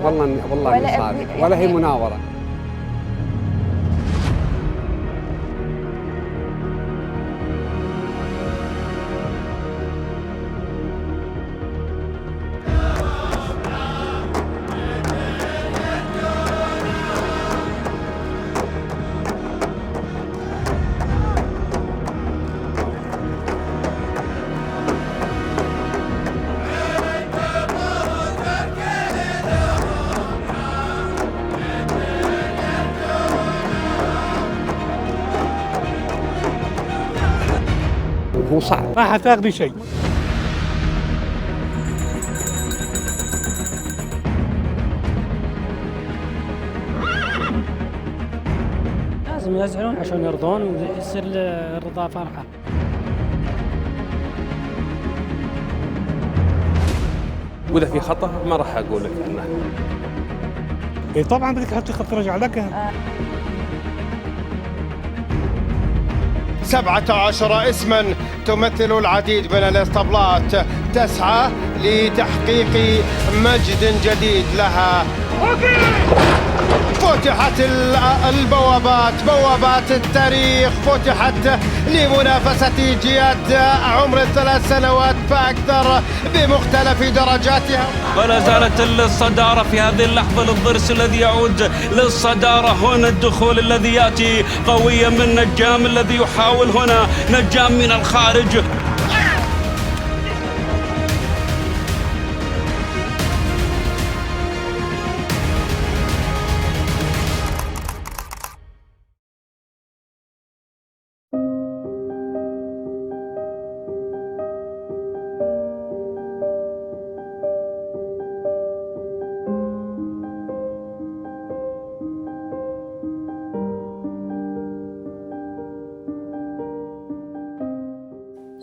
والله اني صادق ولا هي مناورة. هو صعب. راح تاخذي شيء. لازم يزعلون عشان يرضون ويصير الرضا فرحة. وإذا في خطأ ما راح أقول لك عنه. إيه طبعا بدك تحطي خط رجع لك. 17 اسما تمثل العديد من الاسطبلات تسعى لتحقيق مجد جديد لها. فتحت البوابات، بوابات التاريخ فتحت لمنافسة جياد عمر ال3 سنوات فأكثر بمختلف درجاتها. ولا زالت الصدارة في هذه اللحظة للضرس الذي يعود للصدارة. هنا الدخول الذي يأتي قويا من نجام الذي يحاول هنا، نجام من الخارج.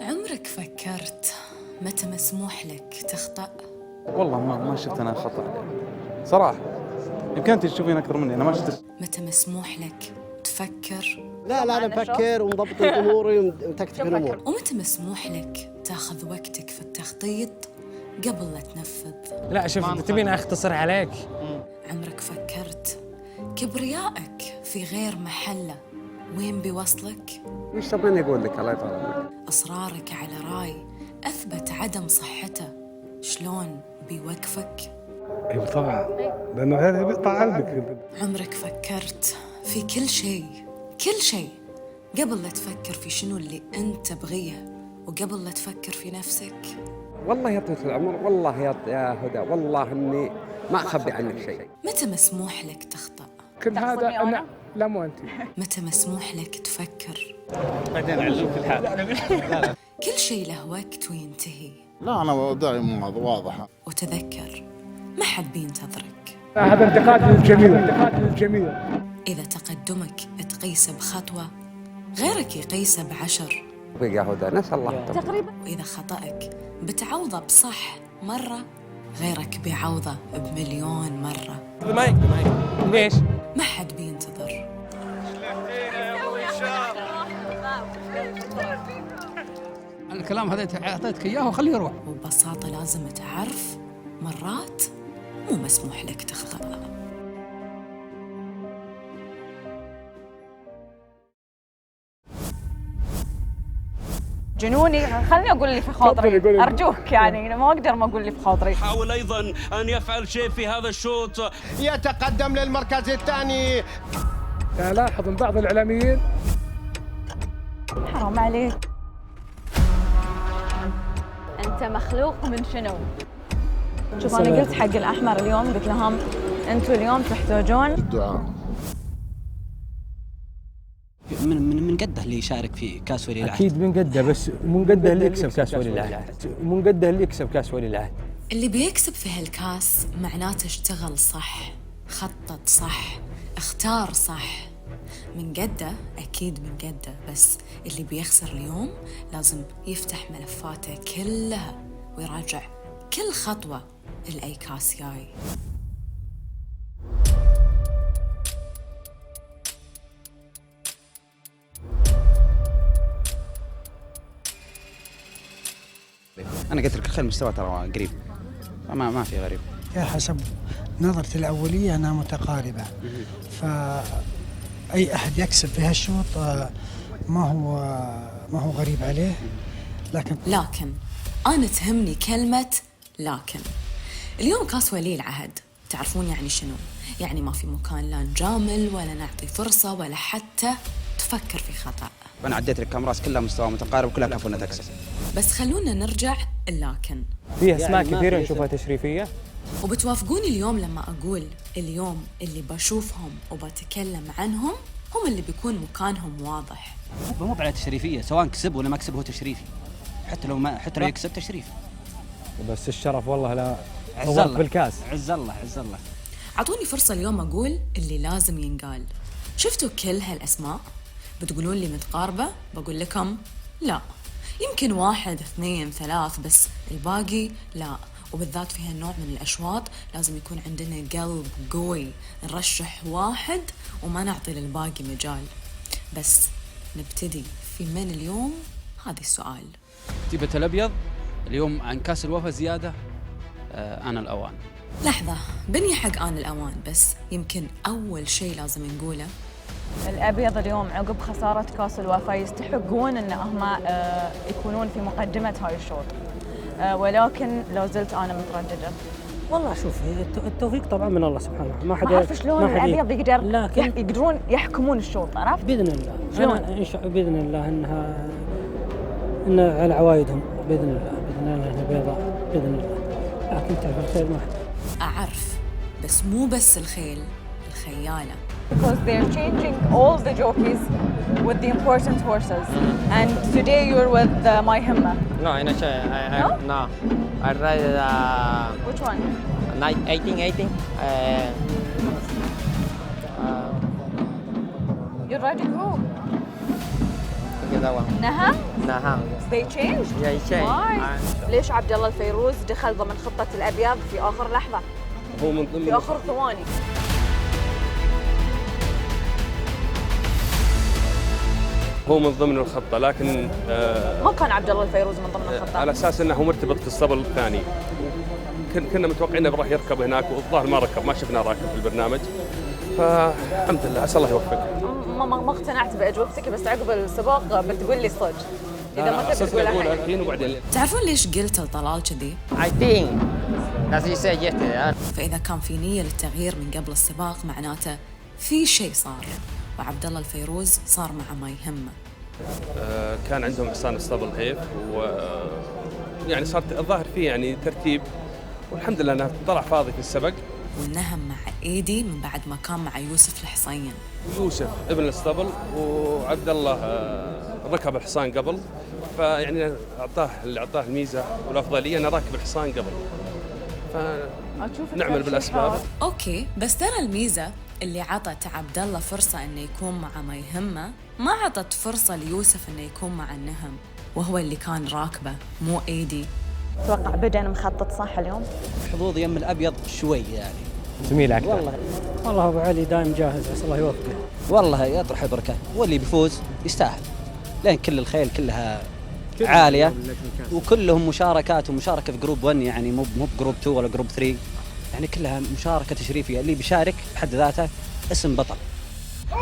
عمرك فكرت متى مسموح لك تخطأ؟ والله ما شفت أنا خطأ صراحة. يمكن أنت تشوفين أكثر مني، أنا ما شفت. متى مسموح لك تفكر؟ لا أنا مفكر ومضبط أموري ومتكتك الأمور. ومتى مسموح لك تاخذ وقتك في التخطيط قبل لا تنفذ؟ لا شوف انت تبيني اختصر عليك. عمرك فكرت كبريائك في غير محله وين بيوصلك؟ وش تبغين أقول لك الله يطول عمرك؟ إصرارك على راي أثبت عدم صحته شلون بيوقفك؟ ايوه طبعا لانه هذا بيقطع قلبك. عمرك فكرت في كل شيء قبل لا تفكر في شنو اللي أنت تبغيه وقبل لا تفكر في نفسك؟ والله يا طويل العمر، والله يا هدى، والله إني ما أخبي عنك شيء. متى مسموح لك تخطأ؟ كل هذا أنا لا مو أنت. متى مسموح لك تفكر؟ بعدين أعلمك الحال. كل شيء له وقت وينتهي. لا أنا دائما واضحة. وتذكر ما حد بينتظرك. هذا انتقاد للجميع. إذا تقدمك تقيسه بخطوة غيرك يقيسه ب10. يا هدى نسأل الله تقريبا. وإذا خطأك بتعوضه بصح مرة غيرك بيعوضه ب1,000,000 مرة. ليش؟ ما حد بينتظر. الكلام هذا اعطيتك اياه وخليه يروح. وببساطة لازم تعرف مرات مو مسموح لك تخطأ. جنوني، خلني اقول اللي في خاطري ارجوك، يعني ما اقدر ما اقول اللي في خاطري. حاول ايضا ان يفعل شيء في هذا الشوط. يتقدم للمركز الثاني. لاحظ من بعض الاعلاميين حرام عليك، انت مخلوق من شنو؟ شوف انا قلت حق الاحمر اليوم، قلت لهم انتم اليوم تحتاجون الدعاء. من قده اللي يشارك في كاس ولي العهد. اكيد من قده، بس من قده اللي يكسب كاس ولي العهد، من قده اللي يكسب كاس ولي العهد. اللي بيكسب في هالكاس معناته اشتغل صح، خطط صح، اختار صح. من قده أكيد من قده، بس اللي بيخسر اليوم لازم يفتح ملفاته كلها ويراجع كل خطوة لأي كاس جاي. انا قلت لك خلي المستوى ترى قريب، ما في غريب. حسب نظرتي الأولية أنها متقاربة، فأي أحد يكسب في هالشوط ما هو غريب عليه. لكن أنا تهمني كلمة لكن. اليوم كاس ولي العهد، تعرفون يعني شنو؟ يعني ما في مكان لا نجامل ولا نعطي فرصة ولا حتى تفكر في خطأ. انا عديت لك كم راس كلها مستوى متقارب وكلها كفو انها تكسب. بس خلونا نرجع لكن. في أسماء كثيرة نشوفها تشريفية، وبتوافقوني اليوم لما أقول اليوم اللي بشوفهم وبتكلم عنهم هم اللي بيكون مكانهم واضح. مو على تشريفيه، سواء كسب ولا ما كسب هو تشريفي، حتى لو يكسب تشريفي. بس الشرف والله لا عز الله بالكاس. عز الله. أعطوني فرصة اليوم أقول اللي لازم ينقال. شفتوا كل هالأسماء؟ بتقولون لي متقاربة؟ بقول لكم لا، يمكن 1 2 3، بس الباقي لا. وبالذات في هالنوع من الأشواط لازم يكون عندنا قلب قوي، نرشح واحد وما نعطي للباقي مجال. بس نبتدي في من اليوم؟ هذا السؤال. تيبة الأبيض اليوم عن كاس الوفا زيادة آن الأوان. لحظة، بني حق آن الأوان، بس يمكن أول شيء لازم نقوله الأبيض اليوم عقب خسارة كاس الوفا يستحقون أن هم يكونون في مقدمة هاي الشوط، ولكن لو زلت أنا مترددة. والله شوف، التوفيق طبعا من الله سبحانه، ما أعرف شلون الأبيض يقدرون يحكمون الشوط، عرفت؟ بإذن الله. شلون؟ بإذن الله إن على عوايدهم، بإذن الله إنها بيضاء بإذن الله، لكن تعرف الخير ما أعرف، بس مو بس الخيل، الخيالة. Because they're changing all the jockeys with the important horses, and today you're with My Himma. No, no. I ride Which one? 18. You're riding who? That one. نهم. They changed. Yeah, he changed. Why? ليش عبد الله الفيروز دخل ضمن خطة الأبيض في آخر لحظة؟ هو من ضمن في آخر ثواني. هو من ضمن الخطة، لكن ما كان عبد الله الفيروز من ضمن الخطة. على أساس أنه مرتبط في الصبل الثاني. كنا متوقعين انه راح يركب هناك، والظاهر ما ركب، ما شفناه راكب في البرنامج. فالحمد لله، عسى الله يوفقه. ما اقتنعت باجوبتك، بس عقب السباق بتقول لي صدق. اذا ما تبي تقولها الحين وبعدين. تعرفون ليش قلت لطلال كذي؟ I think as you said yesterday. فاذا كان في نية للتغيير من قبل السباق معناته في شيء صار، وعبد الله الفيروز صار مع ما يهمه. كان عندهم حصان اسطبل هيف، و يعني صار الظاهر فيه يعني ترتيب، والحمد لله انه طلع فاضي في السبق. والنهم مع ايدي من بعد ما كان مع يوسف الحصين. يوسف ابن الاسطبل، وعبد الله ركب الحصان قبل، فيعني اعطاه الميزه والافضليه انه راكب الحصان قبل. فنعمل بالاسباب. اوكي، بس ترى الميزه اللي عطت عبد الله فرصه انه يكون مع ما يهمه، ما عطت فرصه ليوسف انه يكون مع النهم، وهو اللي كان راكبه مو ايدي. اتوقع بدأنا مخطط صح اليوم. حظوظ يم الابيض شوي يعني. زميل اكثر. والله ابو علي دايم جاهز، عسى الله يوفقه. والله يطرح بركه، واللي بيفوز يستاهل. لين كل الخيل كلها عالية، وكلهم مشاركات ومشاركة في جروب 1، يعني مو بجروب 2 ولا جروب 3، يعني كلها مشاركة تشريفية. اللي بيشارك بحد ذاته اسم بطل.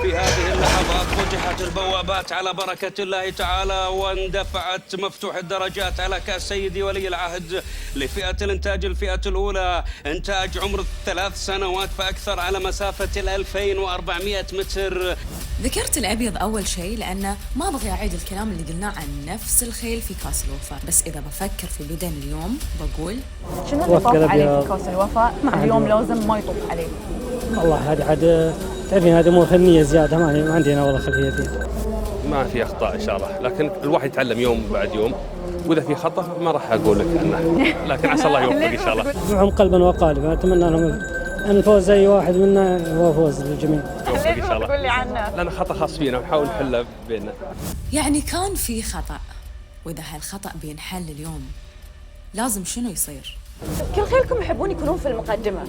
في هذه اللحظات فتحت البوابات على بركة الله تعالى، واندفعت مفتوح الدرجات على كأس سيدي ولي العهد لفئة الإنتاج الفئة الأولى، إنتاج عمر 3 سنوات فأكثر على مسافة 2400 متر. ذكرت الأبيض أول شيء لأنه ما أبغى أعيد الكلام اللي قلناه عن نفس الخيل في كاس الوفاء، بس إذا بفكر في بدن اليوم بقول شنو اللي طاف عليه في كاس الوفاء اليوم لازم ما يطوف عليه؟ والله هذه عاد تعرفين هذه امور فنيه زياده، ما عندنا والله خلفيه فيها. ما في اخطاء ان شاء الله، لكن الواحد يتعلم يوم بعد يوم، واذا في خطا ما راح اقول لك عنه، لكن عسى الله يوفق ان شاء الله. معهم قلبا وقالبا، اتمنى لهم ان الفوز زي واحد منا هو فوز للجميع. يوفق ان شاء الله. تقول لي عنه؟ لأن خطا خاص فينا ونحاول نحله بيننا. يعني كان في خطأ، وإذا هالخطأ بينحل اليوم لازم شنو يصير؟ كل خيلكم يحبون يكونون في المقدمة.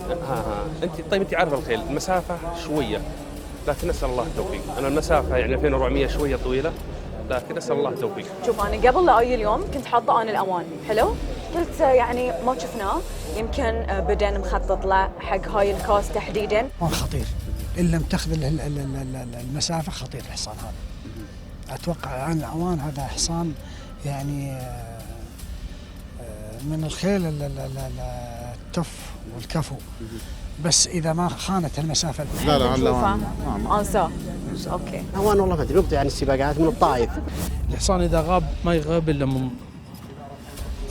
انت عارفه الخيل المسافه شويه، لكن نسال الله التوفيق. انا المسافه يعني 2400 شويه طويله، لكن نسال الله التوفيق. شوف انا قبل لا اجي اليوم كنت حاطه انا الاوان حلو، قلت يعني ما شفناه، يمكن بدن مخطط له حق هاي الكاس تحديدا. خطير، ان لم تاخذ المسافه خطير الحصان هذا. اتوقع عن الاوان هذا حصان يعني من الخيل التف والكفو، بس اذا ما خانت المسافه. لا انساه. اوكي اوان والله ما ادري، يعني السباقات من الطائف. الحصان اذا غاب ما يغاب الا من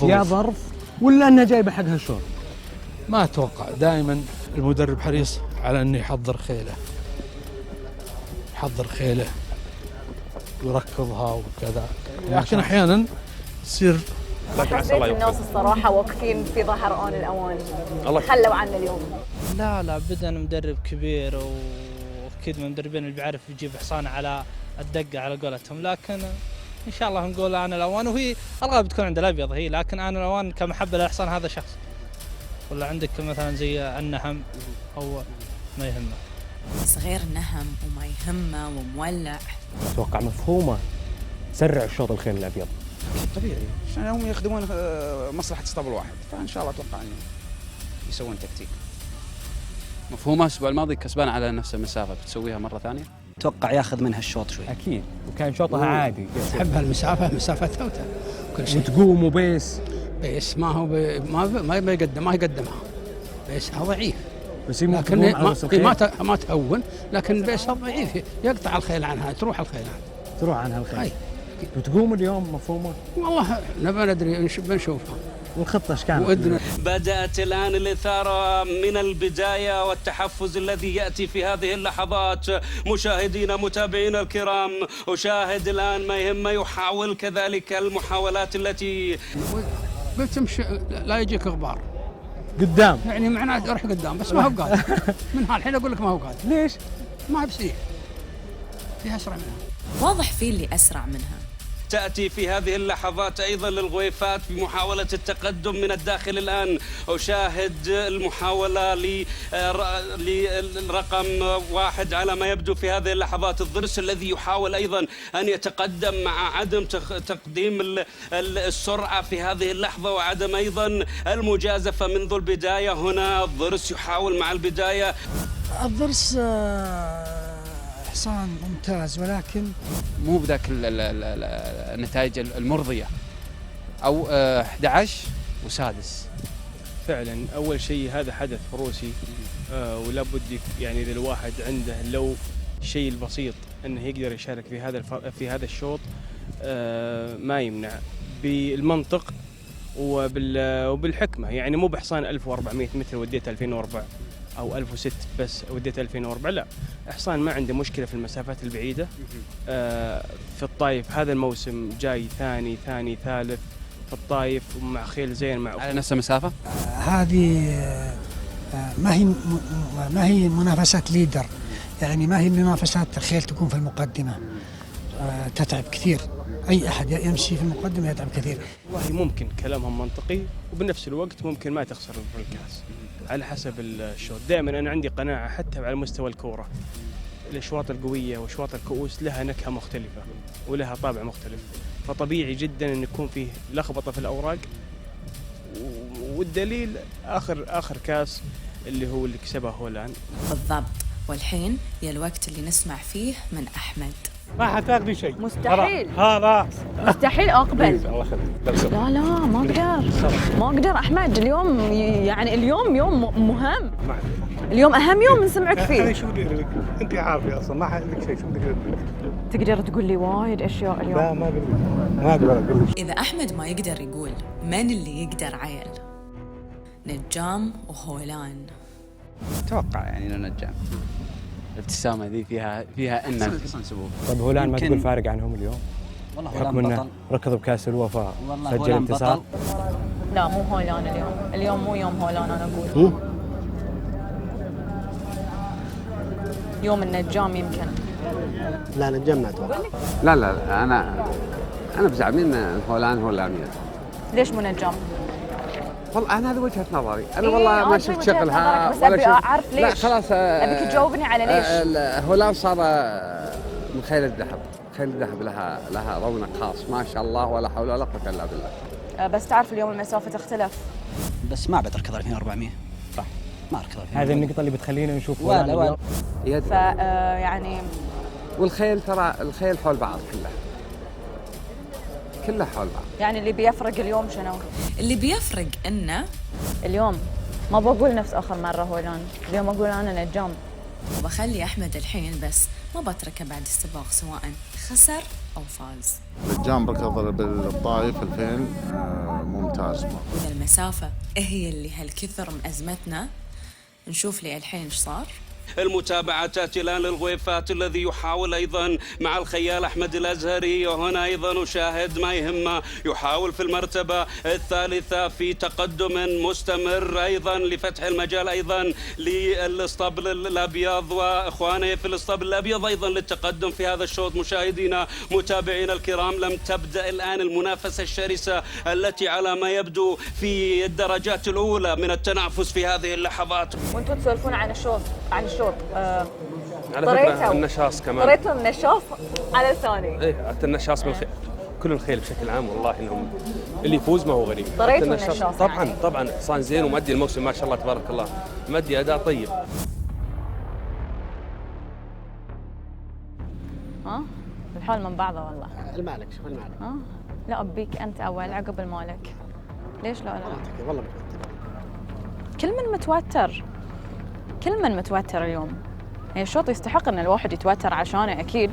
يا ظرف ولا انها جايبه حقها الشوط. ما اتوقع، دائما المدرب حريص على انه يحضر خيله ويركضها وكذا، لكن احيانا تصير. حسيت الناس الصراحه واقفين في ظهر آن الاوان، خلوا عنا اليوم. لا بدنا مدرب كبير، واكيد من المدربين اللي بيعرف يجيب حصان على الدقه على قولتهم، لكن ان شاء الله نقول انا الاوان، وهي الغالب بتكون عند الابيض هي، لكن انا الاوان كمحبه للحصان هذا شخص، ولا عندك مثلا زي النهم او ما يهمه. صغير النهم وما يهمه ومولع. اتوقع مفهومه سرع الشوط الخيل الابيض. طبيعي عشان هم يخدمون مصلحه اسطبل واحد، فان شاء الله اتوقع انه يسوون تكتيك. مفهومه الاسبوع الماضي كسبان على نفس المسافه، بتسويها مره ثانيه؟ اتوقع ياخذ منها الشوط شوي. اكيد، وكان شوطها عادي. تحب هالمسافه، مسافتها كل شيء. وتقوم وبيس ما هو ما يقدمها، بيسها ضعيف. بس لكن ما تهون، لكن بيسها ضعيف، يقطع الخيل عنها، تروح عنها الخيل. وتقوم اليوم مفهومه؟ والله نبغى ندري، بنشوفها. والخطه ايش كانت؟ بدأت الآن الإثارة من البداية والتحفز الذي يأتي في هذه اللحظات. مشاهدينا متابعينا الكرام، أشاهد الآن ما يهم، يحاول كذلك المحاولات التي بتمشي لا يجيك غبار قدام، يعني معناته روح قدام، بس ما هو قادر. من هالحين اقول لك ما هو قادر. ليش؟ ما بسيح، فيها اسرع منها. واضح في اللي اسرع منها. تأتي في هذه اللحظات أيضا للغويفات بمحاولة التقدم من الداخل. الآن أشاهد المحاولة للرقم 1 على ما يبدو في هذه اللحظات، الضرس الذي يحاول أيضا أن يتقدم مع عدم تقديم السرعة في هذه اللحظة، وعدم أيضا المجازفة منذ البداية. هنا الضرس يحاول مع البداية. الضرس حصان ممتاز، ولكن مو بذاك النتائج المرضيه، او 11 وسادس. فعلا اول شيء هذا حدث فروسي، ولا بد يعني اذا الواحد عنده لو الشيء البسيط انه يقدر يشارك في هذا الشوط، ما يمنع بالمنطق وبالحكمه. يعني مو بحصان 1400 متر وديته 2004 أو 1006 بس وديت 2004، لا، حصان ما عنده مشكلة في المسافات البعيدة. في الطايف هذا الموسم جاي ثاني ثالث في الطايف، ومع خيل زين مع على نفس المسافة. هذه ما هي منافسات ليدر، يعني ما هي منافسات خيل تكون في المقدمة، تتعب كثير. أي أحد يمشي في المقدمة يتعب كثير. والله ممكن كلامهم منطقي، وبنفس الوقت ممكن ما تخسر الكاس على حسب الشوط. دائما أنا عندي قناعة حتى على مستوى الكورة، الاشواط القويه واشواط الكؤوس لها نكهه مختلفه ولها طابع مختلف، فطبيعي جدا ان يكون فيه لخبطه في الاوراق. والدليل اخر كاس اللي كسبه هولان. بالضبط. والحين يا الوقت اللي نسمع فيه من أحمد. ما حتاخذي شيء. مستحيل. خلاص مستحيل اقبل. الله يخليك. لا ما اقدر احمد. اليوم يعني اليوم يوم مهم. اليوم اهم يوم نسمعك فيه. انا شو بدي اقول لك؟ انت عارفه اصلا ما حقول لك شيء. شو بدي اقول لك؟ تقدر تقول لي وايد اشياء اليوم. لا ما اقدر اقول لك. إذا أحمد ما يقدر يقول، من اللي يقدر عيل؟ نجام وهولان. اتوقع يعني انه نجام. الابتسامه ذي فيها ان نسبوه. طيب هولان ما تقول فارق عنهم اليوم؟ والله بحكم انه ركض بكاس الوفاء والله سجل هولان انتصار. بطل. لا مو هولان اليوم مو يوم هولان. انا اقول يوم النجام يمكن. لا نجام ما اتوقع. لا انا بزعمين هولان ليش مو نجام؟ والله انا هذه وجهه نظري. انا إيه والله ما شفت شغلها بس ابي اعرف ليش. لا خلاص ابيك تجاوبني على ليش. هولان صار من خيل الذهب. خيل الذهب لها رونق خاص ما شاء الله ولا حول ولا قوه الا بالله. بس تعرف اليوم المسافه تختلف. بس ما بتركض 2400 صح. ما اركض 2400. هذه النقطه اللي بتخلينا نشوف ولا يعني والخيل ترى الخيل حول بعض كلها حول بعض. يعني اللي بيفرق اليوم شنو؟ اللي بيفرق إنه اليوم ما بقول نفس آخر مرة هولان، اليوم أقول أنا نجام. وبخلي أحمد الحين بس ما بتركه بعد السباق سواء خسر أو فاز. نجام ركض بالطائف 2000 ممتاز. وإذا المسافة هي اللي هالكثر مأزمتنا نشوف لي الحين إيش صار. المتابعة تأتي الآن للغويفات الذي يحاول أيضا مع الخيال أحمد الأزهري، وهنا أيضا نشاهد ما يهمه يحاول في المرتبة الثالثة في تقدم مستمر أيضا لفتح المجال أيضا للاسطبل الأبيض وإخوانه في الاسطبل الأبيض أيضا للتقدم في هذا الشوط. مشاهدينا متابعينا الكرام لم تبدأ الآن المنافسة الشرسة التي على ما يبدو في الدرجات الأولى من التنافس في هذه اللحظات. وانتم تسولفون عن الشوط على فكرة النشاص كمان. طريقة النشاص على الثاني. ايه النشاص من كل الخيل بشكل عام والله انهم اللي يفوز ما هو غريب. طريقة النشاص طبعا حصان زين ومؤدي الموسم ما شاء الله تبارك الله، مؤدي اداء طيب. الحال من بعضه والله. المالك شوف المالك. لا أبيك أنت أول عقب المالك. ليش لا؟ والله متوتر. كل من متوتر اليوم. هي الشوط يستحق ان الواحد يتوتر عشانه اكيد،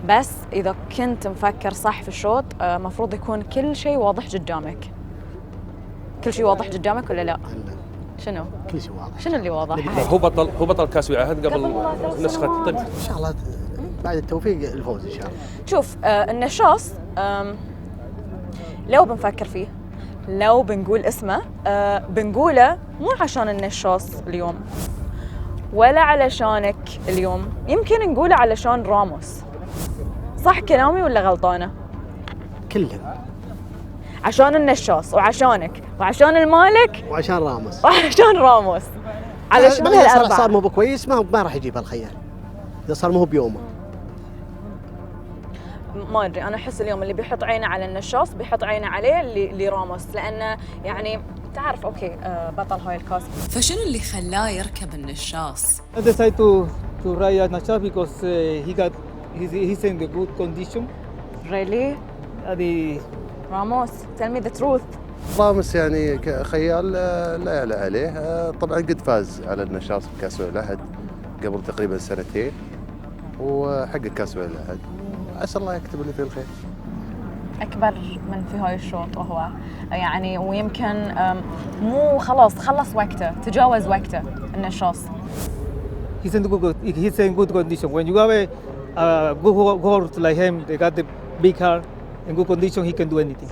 بس اذا كنت مفكر صح في الشوط مفروض يكون كل شيء واضح قدامك. كل شيء واضح قدامك ولا لا؟ شنو؟ كل شيء واضح. شنو اللي واضح؟ هو بطل كاس وعهد قبل نسخة الطب. ان شاء الله بعد التوفيق الفوز ان شاء الله. شوف النشاص لو بنفكر فيه، لو بنقول اسمه بنقوله مو عشان النشاص اليوم ولا علشانك اليوم، يمكن نقوله علشان راموس. صح كلامي ولا غلطانة؟ كلهم. عشان النشاص وعشانك وعشان المالك وعشان راموس. علشان هالأربعة. صار مو بكويس ما راح يجيب الخيال. إذا صار مو بيومه. ما ادري، انا احس اليوم اللي بيحط عينه على النشاص بيحط عينه عليه لراموس، لانه يعني تعرف اوكي بطل هاي الكاس. فشنو اللي خلاه يركب النشاص؟ I decided to ride Nacha because he's in the good condition. Really? راموس tell me the truth. راموس يعني خيال لا يعلى عليه. طبعا قد فاز على النشاص بكاس العهد قبل تقريبا سنتين وحقق كاس العهد. عسى الله يكتب لي فيه الخير. أكبر من في هاي الشوط وهو يعني ويمكن مو خلص وقته، تجاوز وقته النشاص. He's in good condition. When you have a good horse like him, they got the big car in good condition, he can do anything.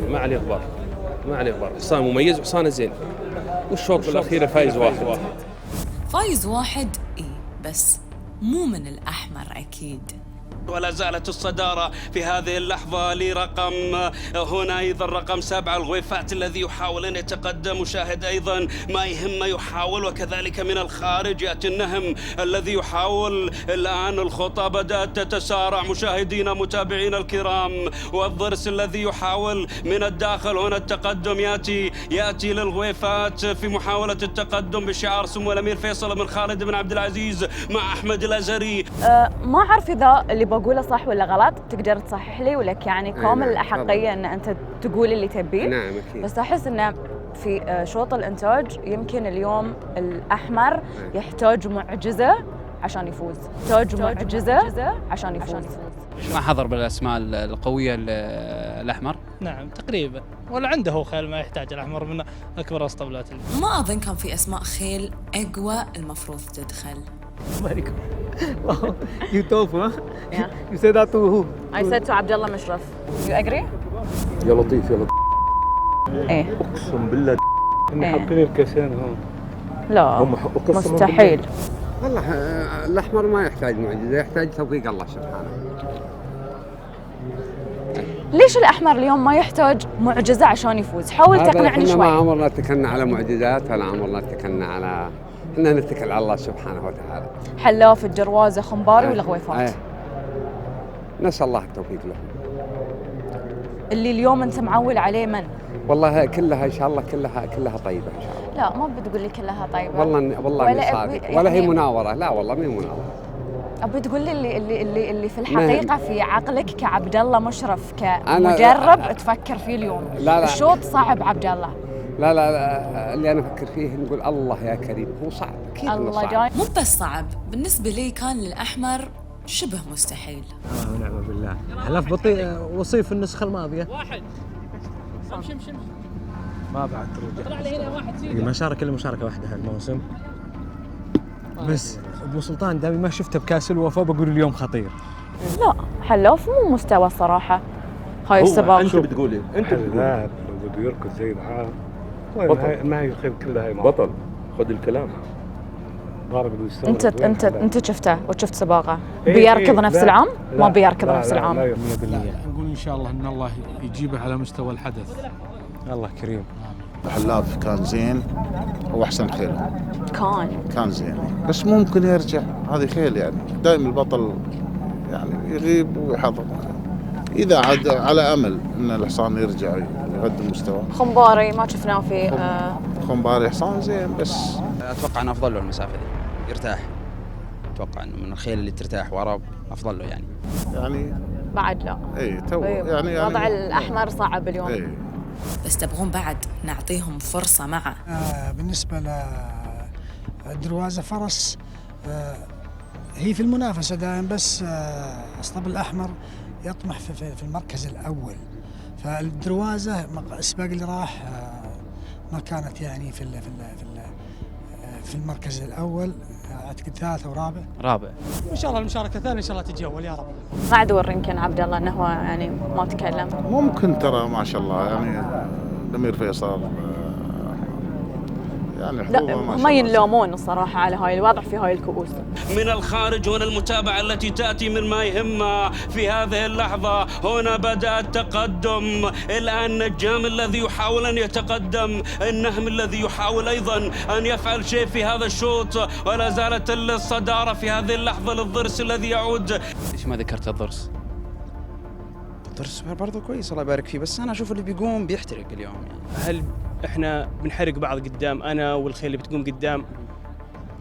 ما عليه غبار، حصان مميز وحصان زين. والشوط الأخير فايز واحد. فايز واحد إيه، بس مو من الأحمر أكيد. ولا زالت الصدارة في هذه اللحظة لرقم هنا أيضا رقم 7 الغويفات الذي يحاول أن يتقدم. مشاهد أيضا ما يهم يحاول، وكذلك من الخارج يأتي النهم الذي يحاول. الآن الخطى بدأت تتسارع مشاهدينا متابعينا الكرام، والضرس الذي يحاول من الداخل. هنا التقدم يأتي للغويفات في محاولة التقدم بشعار سمو الأمير فيصل بن خالد بن عبد العزيز مع أحمد الأزهري. ما أعرف إذا اللي بقوله صح ولا غلط، تقدر تصحح لي ولك يعني كامل الأحقية أن أنت تقول اللي تبيه. نعم أكيد. بس أحس أنه في شوط الإنتاج يمكن اليوم الأحمر يحتاج معجزة عشان يفوز، يحتاج معجزة عشان يفوز. ما حضر بالأسماء القوية الأحمر؟ نعم تقريبا، ولا عنده هو خيل ما يحتاج الأحمر من أكبر اسطبلات. ما أظن كان في أسماء خيل أقوى المفروض تدخل. You told huh? Yeah. You said that to who? I said to Abdullah Mushraf. You agree? يا لطيف يا لطيف. إيه. أقسم بالله إنه حاطين الكاسين هون. لا مستحيل. والله الأحمر ما يحتاج معجزة، يحتاج توفيق الله سبحانه. ليش الأحمر اليوم ما يحتاج معجزة عشان يفوز؟ حاول تقنعني شوي. ما عمرنا اتكلنا على معجزات ولا عمرنا اتكلنا على إننا نتكل على الله سبحانه وتعالى. حلاف، الدروازة، خنباري ولا غويفات؟ نسأل الله التوفيق لهم. اللي اليوم أنت معول عليه من؟ والله كلها إن شاء الله كلها طيبة إن شاء الله. لا ما بتقول لي كلها طيبة. والله إني صادق، ولا هي مناورة، لا والله مي مناورة. أبي تقول لي اللي في الحقيقة في عقلك كعبد الله مشرف كمجرب تفكر فيه اليوم. لا الشوط صعب عبد الله. لا اللي أنا أفكر فيه نقول الله يا كريم، هو صعب أكيد إنه صعب. مو بس صعب، بالنسبة لي كان للأحمر شبه مستحيل. ونعم بالله. حلاف بطيء وصيف النسخة الماضية. واحد. امشي. ما بعد طلع لي هنا واحد. ما شارك إلا مشاركة واحدة هالموسم. بس أبو سلطان دامي ما شفته بكاس الوفا بقول اليوم خطير. لا حلاف مو مستوى الصراحة هاي السباق. أنت بتقولي أنت لا لو بده يركض زي معاه ما هي الخيل كلها هي بطل. خذ الكلام. انت شفته وشفت سباقه بيركض نفس العام؟ ما بيركض نفس العام. لا نقول ان شاء الله ان الله يجيبه على مستوى الحدث. الله كريم. حلاف كان زين واحسن خيل. كان زين بس ممكن يرجع، هذه خيل يعني دائما البطل يعني يغيب ويحضر. اذا عاد على امل ان الحصان يرجع يقدم مستوى. خنباري ما شفناه في خنباري حصان زين بس اتوقع انه افضل له المسافه دي، يرتاح. اتوقع انه من الخيل اللي ترتاح ورا افضل له يعني بعد لا. اي تو يعني وضع الاحمر صعب اليوم. بس تبغون بعد نعطيهم فرصه معه. بالنسبه للدروازه فرس هي في المنافسه دائما، بس الاسطبل الاحمر يطمح في المركز الاول، فالدروازه السباق اللي راح ما كانت يعني في المركز الاول، اعتقد ثالث او رابع. ان شاء الله المشاركه الثانيه ان شاء الله تتجول يا رب. ما عاد ور يمكن عبد الله انه هو يعني ما تكلم. ممكن ترى ما شاء الله يعني الامير فيصل يعني لا ما ينلومون الصراحه على هاي الوضع في هاي الكؤوس. من الخارج هنا المتابعة التي تأتي من ما يهم في هذه اللحظة. هنا بدأ التقدم، الآن النجام الذي يحاول أن يتقدم، النهم الذي يحاول أيضا أن يفعل شيء في هذا الشوط، ولا زالت الصدارة في هذه اللحظة للضرس الذي يعود. ليش ما ذكرت الضرس؟ الضرس برضه كويس الله يبارك فيه، بس أنا أشوف اللي بيقوم بيحترق اليوم يعني. هل احنا بنحرق بعض قدام انا والخيل اللي بتقوم قدام؟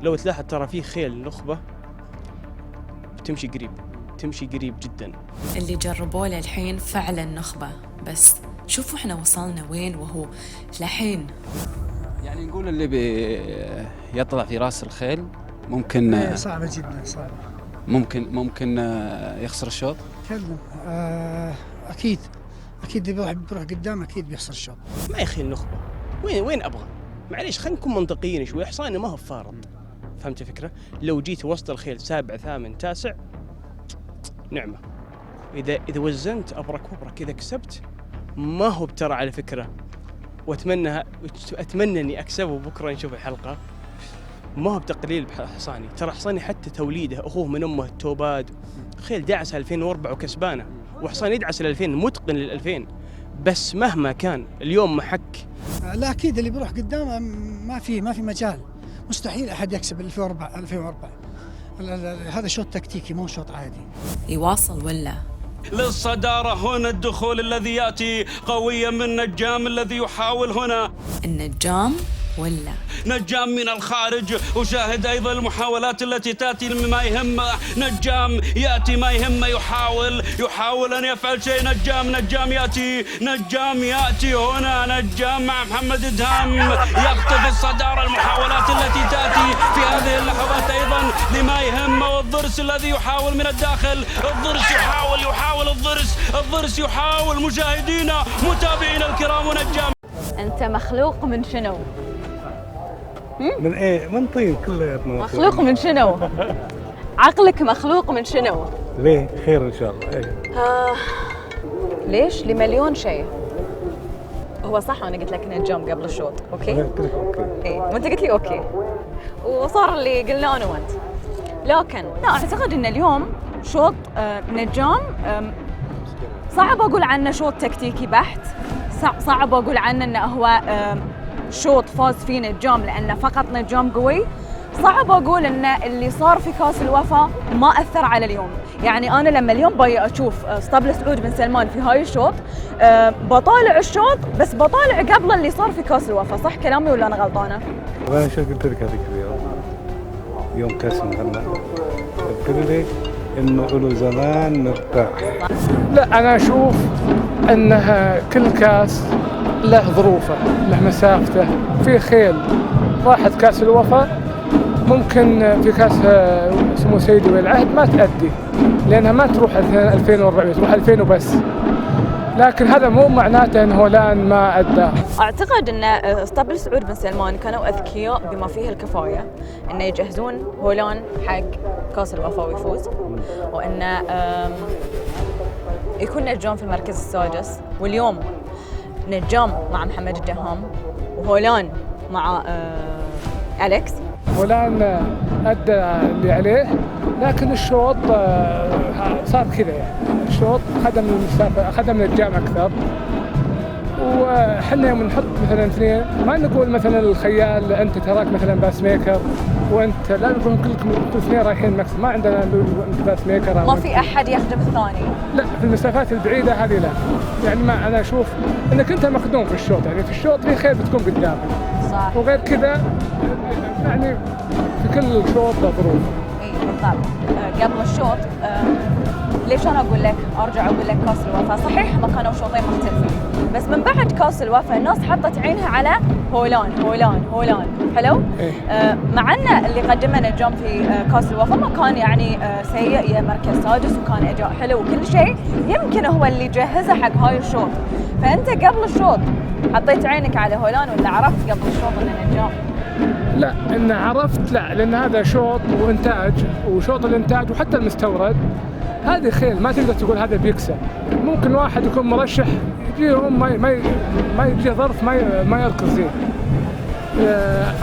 لو تلاحظ ترى في خيل نخبه بتمشي قريب جدا. اللي جربوه للحين فعلا نخبه، بس شوفوا احنا وصلنا وين وهو لحين. يعني نقول اللي يطلع في راس الخيل ممكن صعبه جدا صعبه. ممكن يخسر الشوط. اكيد بيروح قدام اكيد بيخسر الشوط. ما يا خيل نخبه، وين ابغى؟ معليش خلينا نكون منطقيين شوي. حصاني ما هو فارض، فهمت الفكره؟ لو جيت وسط الخيل 7 8 9 نعمه. اذا وزنت ابرك اذا كسبت ما هو بترى على فكره. واتمنى اني اكسبه بكره نشوف الحلقه. ما هو بتقليل حصاني، ترى حصاني حتى توليده اخوه من امه التوباد، خيل دعس 2004 وكسبانه، وحصان يدعس ال 2000 متقن لل 2000، بس مهما كان اليوم محك. لا اكيد اللي بيروح قدام ما في مجال، مستحيل احد يكسب 2004. هذا شوط تكتيكي مو شوط عادي. يواصل ولا؟ للصدارة هنا الدخول الذي يأتي قويا من نجام الذي يحاول هنا. النجام ولا؟ نجام من الخارج، أشاهد أيضا المحاولات التي تأتي ما يهم نجام، يأتي ما يهم، يحاول أن يفعل شيء. نجام يأتي هنا، نجام مع محمد إدهام يخطف الصدارة. المحاولات التي تأتي في هذه اللحظات أيضا لما يهم، والضرس الذي يحاول من الداخل، الضرس يحاول الضرس يحاول. مشاهدينا متابعينا الكرام، نجام أنت مخلوق من شنو؟ من ايه؟ من طين كلياتنا. مخلوق من شنو؟ عقلك مخلوق من شنو؟ ليه؟ خير ان شاء الله. ايه ليش؟ لمليون شيء. هو صح انا قلت لك نجام قبل الشوط، اوكي؟ قلت لك اوكي. ايه وانت قلت لي اوكي. وصار اللي قلنا انا وانت. لكن لا اعتقد ان اليوم شوط نجام صعب اقول عنه شوط تكتيكي بحت، صعب اقول عنه انه هو شوط فاز فيه نجام لأنه فقط نجام قوي. صعب أقول إن اللي صار في كاس الوفا ما أثر على اليوم. يعني أنا لما اليوم أشوف اسطبل سعود بن سلمان في هاي الشوط، بطالع الشوط بس بطالع قبل اللي صار في كاس الوفا. صح كلامي ولا أنا غلطانة؟ أنا شو قلت لك هذيك اليوم؟ يوم كاس المغنى قلت لي إنه له زمان نرتاح. لا أنا أشوف أنها كل كاس له ظروفه، له مسافته. في خيل راحت كاس الوفا ممكن في كاس سمو سيدي ولي العهد ما تأدي، لأنها ما تروح 2400، تروح 2000 وبس. لكن هذا مو معناته أن هولان ما أدى. أعتقد أن اسطبل سعود بن سلمان كانوا أذكياء بما فيه الكفاية أن يجهزون هولان حق كاس الوفا ويفوز، وأن يكون نجام في المركز السادس. واليوم نجام مع محمد الدهام وهولان مع أليكس. هولان أدى اللي عليه، لكن الشوط صار كذا، يعني الشوط خدم المسافة، خدم نجام أكثر. وحنا يوم نحط مثلا اثنين ما نقول مثلا الخيال أنت تراك مثلا باس ميكر وأنت، لا نقول كلكم اثنين رايحين مكس، ما عندنا أنت باس ميكر. ما في أحد يخدم الثاني. لا في المسافات البعيدة هذه لا. يعني ما أنا أشوف أنك أنت مخدوم في الشوط، يعني في الشوط في خير بتكون قدامك. صح. وغير كذا يعني في كل شوط ظروف. اي بالضبط. قبل الشوط ليش انا اقول لك ارجع اقول لك كاس الوفا صحيح ما كانوا شوطين مختلفين، بس من بعد كاس الوفا الناس حطت عينها على هولان حلو. مع ان اللي قدمه نجام في كاس الوفا ما كان يعني سيء، يا مركز سادس وكان اداء حلو وكل شيء، يمكن هو اللي جهزه حق هاي الشوط. فانت قبل الشوط حطيت عينك على هولان ولا عرفت قبل الشوط انه نجام؟ لا إن عرفت، لا لأن هذا شوط وإنتاج، وشوط الإنتاج وحتى المستورد هذه خيل ما تقدر تقول هذا بيكسب. ممكن واحد يكون مرشح يجيهم ما يجي ظرف ما يركض زين.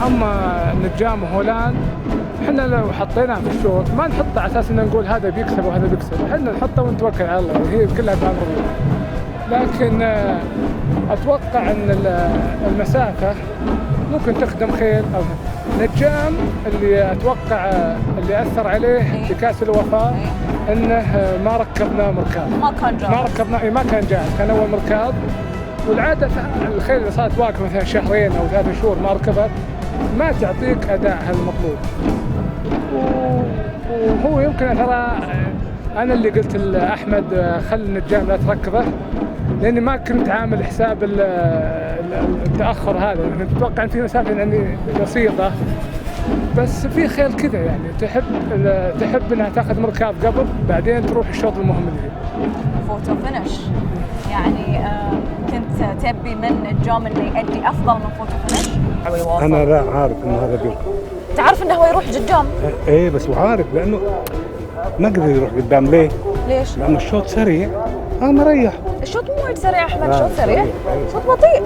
أما نجام وهولان احنا لو حطيناه في الشوط ما نحطه على أساس إن نقول هذا بيكسب وهذا بيكسب، احنا نحطه ونتوكل على الله، هي كلها بأمر الله. لكن أتوقع أن المسافة ممكن تخدم خيل أو نجام. اللي أتوقع اللي أثر عليه في كأس الوفاء أنه ما ركبنا مركاب، ما كان جاهز، كان أول مركاب. والعادة الخيل اللي صارت واقفة مثلا شهرين أو 3 شهور ما ركبت ما تعطيك أداءها المطلوب. وهو يمكن ترى أنا اللي قلت لأحمد خل النجام لا تركبه، لأني ما كنت عامل حساب التأخر هذا. يعني أتوقع أن في مسافة يعني بسيطة، بس في خيل كذا يعني تحب أنها تأخذ مركاب قبل بعدين تروح الشوط المهم اللي فوتو فينش. يعني كنت تبي من نجام إنه يؤدي أفضل من فوتو فينش أو يواصل؟ أنا لا عارف إنه هذا بيركض. تعرف إنه هو يروح قدام؟ إيه بس وعارف لأنه ما قدر يروح قدام. ليش؟ لأنه الشوط سريع، مريح. الشوط مو وايد سريع أحمد، شوط سريع، شوط بطيء،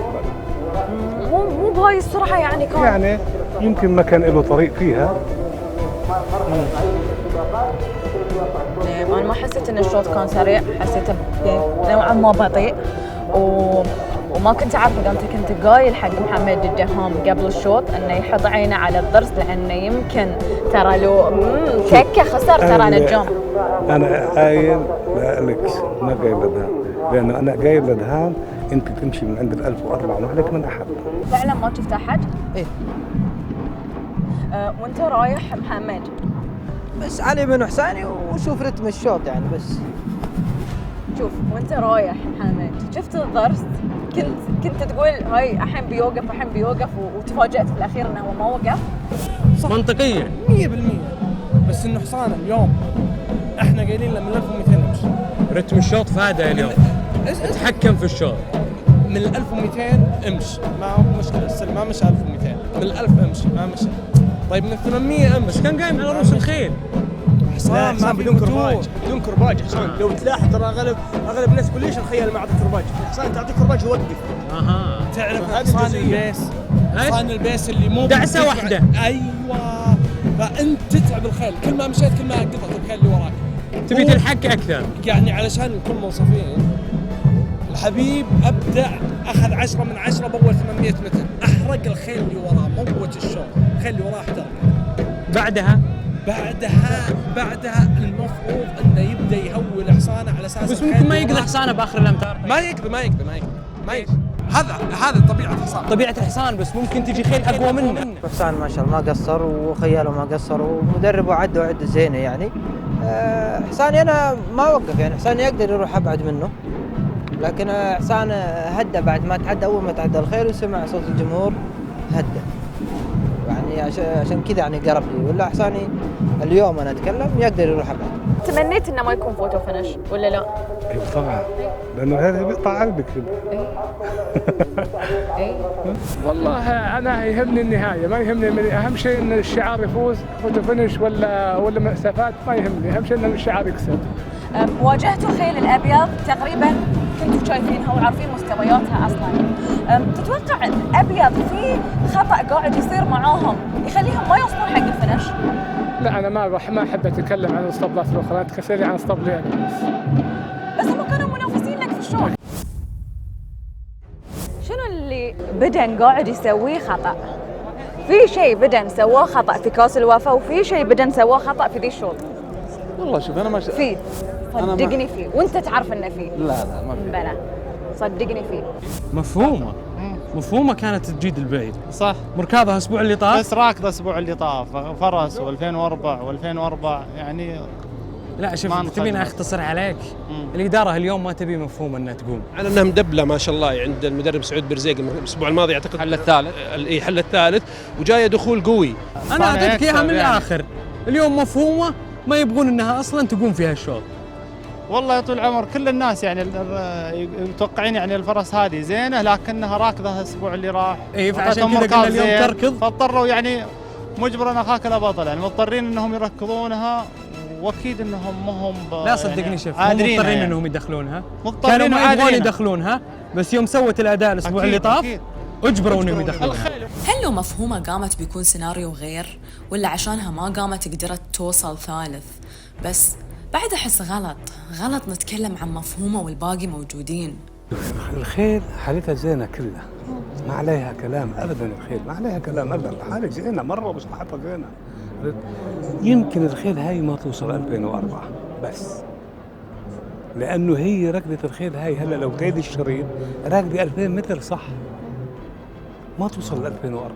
مو بهاي السرعة يعني كان. يعني يمكن ما كان له طريق فيها. انا ما حسيت ان الشوط كان سريع، حسيته نوعا ما بطيء وما كنت عارفه اذا انت كنت قايل حق محمد الدهام قبل الشوط انه يحط عينه على الضرس، لانه يمكن ترى لو شكه خسر ترى نجام. انا قايل لأليكس ما قايل لدهام، لانه انا قايل لدهام انت تمشي من عند 1004 وعليك من احد. فعلا ما شفت احد؟ ايه. وانت رايح محمد؟ بس علي بن حساني وشوف رتم الشوط يعني بس. شوف وانت رايح محمد شفت الضرس، كنت تقول هاي الحين بيوقف وتفاجأت في الاخير انه هو ما وقف. منطقيا 100%، بس انه حصان اليوم احنا قايلين له من 1200 امشي. رتم الشوط فاده اليوم، اتحكم في الشوط. من 1200 امشي، ما هو مشكله، السلم ما مشى 1200، من 1000 امشي ما مشى. طيب من 800 امشي، كان قايم على رؤوس الخيل. حصان ما بدون كرباج، حصان لو تلاحظ ترى اغلب الناس يقول ليش الخيل ما اعطيك كرباج؟ الحصان تعطيك كرباج يوقف. تعرف حصان البيس، حصان البيس اللي مو دعسه واحده. ايوه، فانت تتعب الخيل، كل ما مشيت كل ما قطعت الخيل اللي وراك. تبي تلحق اكثر يعني، علشان نكون منصفين. الحبيب ابدع، اخذ 10 من 10 باول 800 متر، احرق الخيل اللي وراه، موت الشوط، الخيل اللي وراه احترق. بعدها المفروض انه يبدا يهول حصانه على اساس بس ممكن ما يقضي حصانه باخر الامتار. ما يقضي. هذا طبيعه الحصان. طبيعه الحصان، بس ممكن تجي خيل اقوى منه. حسان ما شاء الله ما قصر، وخياله ما قصر، ومدربه عده زينه يعني. حساني انا ما وقف يعني، حساني يقدر يروح ابعد منه، لكن حسان هدى بعد ما تعدى، اول ما تعدى الخيل وسمع صوت الجمهور هدى يعني، عشان كذا يعني قرب لي. ولا حساني اليوم انا اتكلم يقدر يروح ابعد. تمنيت انه ما يكون فوتو فينش ولا لا؟ ايوه طبعا، لانه هذا بيقطع قلبك. والله انا يهمني النهايه، ما يهمني اهم شيء ان الشعار يفوز، فوتو فينش ولا مسافات ما يهمني، اهم شيء ان الشعار يكسب. واجهتوا خيل الابيض تقريبا كنتوا شايفينها وعارفين مستوياتها اصلا، تتوقع الابيض في خطا قاعد يصير معاهم يخليهم ما يوصلون حق الفينش؟ لا انا ما احب اتكلم عن الاسطبلات الاخرى، اتكلم عن اسطبلين بس هم كانوا منافسين لك في الشوط. شنو اللي بدن قاعد يسويه خطا؟ في شيء بدن سواه خطا في كاس الوفا، وفي شيء بدن سواه خطا في ذي الشوط. والله شوف انا ما فيه، صدقني فيه، وانت تعرف انه فيه. لا ما فيه. بلا صدقني فيه. مفهومه كانت تجيد البعيد. صح، مركاضها الاسبوع اللي طاف، بس راكضه الاسبوع اللي طاف، فرس و2004 يعني. لا شوف تبيني اختصر عليك. الاداره اليوم ما تبي مفهوم انها تقوم، على انها مدبله ما شاء الله عند المدرب سعود برزيق الاسبوع الماضي اعتقد حل الثالث وجايه دخول قوي. انا اعطيتك اياها من الاخر. اليوم مفهومه ما يبغون انها اصلا تقوم فيها الشوط. والله طول العمر كل الناس يعني متوقعين يعني الفرس هذه زينه، لكنها راكضه الاسبوع اللي راح. اي فعشان كذا قلنا اليوم تركض، فاضطروا يعني مجبرا اخاك لا بطل يعني، مضطرين انهم يركضونها، واكيد انهم ما هم لا صدقني يعني شوف مو مضطرين يعني انهم يدخلونها، كانوا ما يبغون يدخلونها، بس يوم سوت الاداء الاسبوع اللي طاف اجبروا انهم يدخلونها. هل لو مفهومه قامت بيكون سيناريو غير، ولا عشانها ما قامت قدرت توصل ثالث؟ بس بعد احس غلط نتكلم عن مفهومه والباقي موجودين. الخيل حالتها زينه كلها، ما عليها كلام ابدا، الخيل ما عليها كلام ابدا، حالتها زينه مره، مصلحتها زينه. يمكن الخيل هاي ما توصل 2004 بس، لانه هي ركضه الخيل هاي هلا لو قيد الشريط راكده 2000 متر صح، ما توصل ل 2004.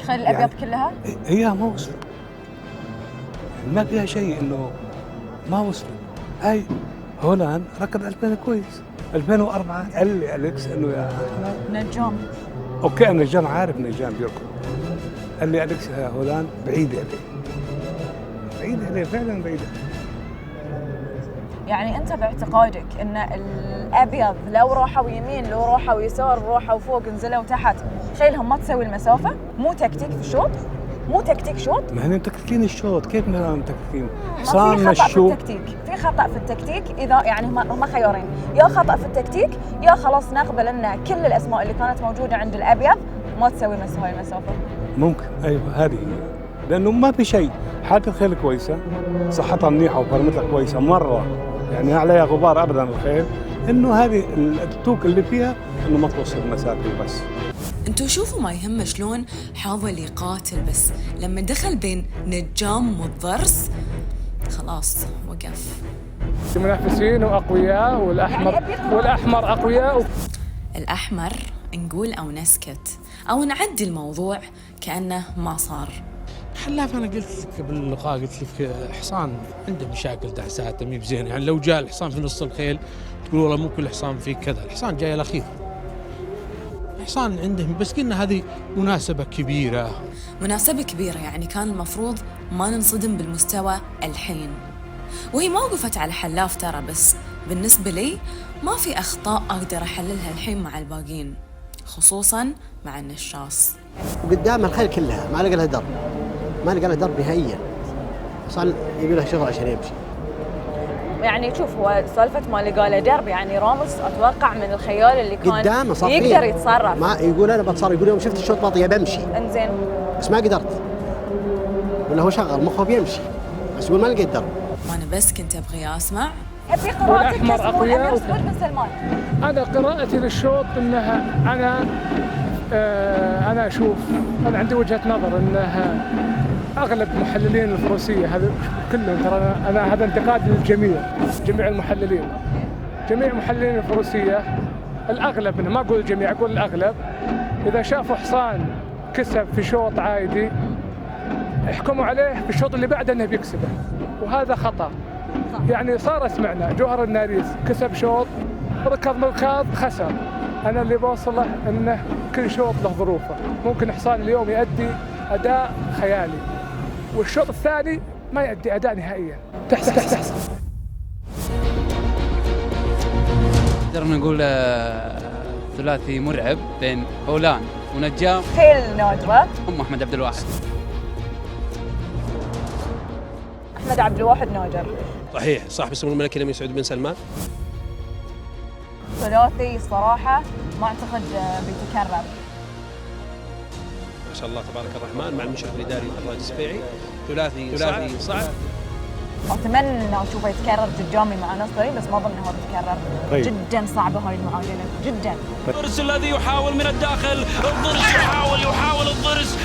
خيل الابيض يعني كلها؟ هي ما وصلت، ما فيها شيء انه ما وصلت. هاي هولان ركض 2000 كويس، 2004 قال لي أليكس انه يا نجام. اوكي انا نجام عارف نجام بيركض، قال لي أليكس هولان بعيده عليه فعلا بعيده. يعني انت باعتقادك ان الابيض لو راحوا يمين، لو راحوا يسار، راحوا فوق، نزلوا تحت، خيلهم ما تسوي المسافه؟ مو تكتيك في الشوط؟ مو تكتيك شوط؟ ما هن متكتكين الشوط، كيف ما متكتكين؟ حصان مشوا. في خطأ في التكتيك، اذا يعني هم خيارين، يا خطأ في التكتيك يا خلاص نقبل ان كل الاسماء اللي كانت موجوده عند الابيض ما تسوي هاي المسافه. ممكن ايوه هذه هي، لانه ما في شيء، حالة الخيل كويسه، صحتها منيحه وفرمتها كويسه مره، يعني عليها غبار ابدا الخيل، انه هذه التوك اللي فيها انه ما توصل مسافه بس. انتوا شوفوا ما يهمه شلون حاول يقاتل، بس لما دخل بين نجام والضرس خلاص وقف. المنافسين واقوياء، والاحمر اقوياء. الاحمر نقول او نسكت او نعدي الموضوع كانه ما صار. حلاف انا قلت لك باللقاء، قلت لك حصان عنده مشاكل دعسات مي بزينه، يعني لو جاء الحصان في نص الخيل تقول والله مو كل حصان فيه كذا، الحصان جاي الاخير. الحصان عندهم بس قلنا هذه مناسبه كبيره. مناسبه كبيره يعني كان المفروض ما ننصدم بالمستوى الحين. وهي ما وقفت على حلاف ترى، بس بالنسبه لي ما في اخطاء اقدر احللها الحين مع الباقين، خصوصا مع النشاص. وقدام الخيل كلها ما لقى لها درب، ما لقى لها درب نهائيا، صار يبي له شغل عشان يمشي. يعني شوف هو سالفه ما لقى له درب يعني رامز اتوقع من الخيال اللي كان قدامه يقدر يتصرف. ما يقول انا بتصرف، يقول يوم شفت الشوط بطيء بمشي. انزين بس ما قدرت. ولا هو شغل مخه بيمشي، بس يقول ما لقيت درب. وانا بس كنت ابغي اسمع. ابي قراءتك كسبون امير سعود بن سلمان. انا قراءتي للشوط انها انا اشوف، انا عندي وجهه نظر انها اغلب محللين الفروسيه هذا كلهم، ترى انا هذا انتقاد للجميع، جميع المحللين، جميع محللين الفروسيه الاغلب، ما اقول الجميع اقول الاغلب، اذا شافوا حصان كسب في شوط عادي يحكموا عليه في الشوط اللي بعده انه بيكسبه، وهذا خطا. يعني صار سمعنا جوهر الناريس كسب شوط، ركض مركض خسر. انا اللي بوصله انه كل شوط له ظروفه، ممكن حصان اليوم يؤدي اداء خيالي والشوط الثاني ما يؤدي اداء نهائيا. تحسن. نقدر نقول ثلاثي مرعب بين هولان ونجام. خيل نادرة. احمد عبد الواحد. احمد عبد الواحد نادر. صحيح، صاحب السمو الملكي الامير سعود بن سلمان. ثلاثي الصراحه ما اعتقد بيتكرر. ما شاء الله تبارك الرحمن مع المشرف الاداري الراجل السبيعي. ثلاثي صعب. اتمنى اشوفه يتكرر قدامي مع نصري، بس ما اظن انه بيتكرر. جدا صعبه هاي المعادله جدا. الضرس الذي يحاول من الداخل، الضرس يحاول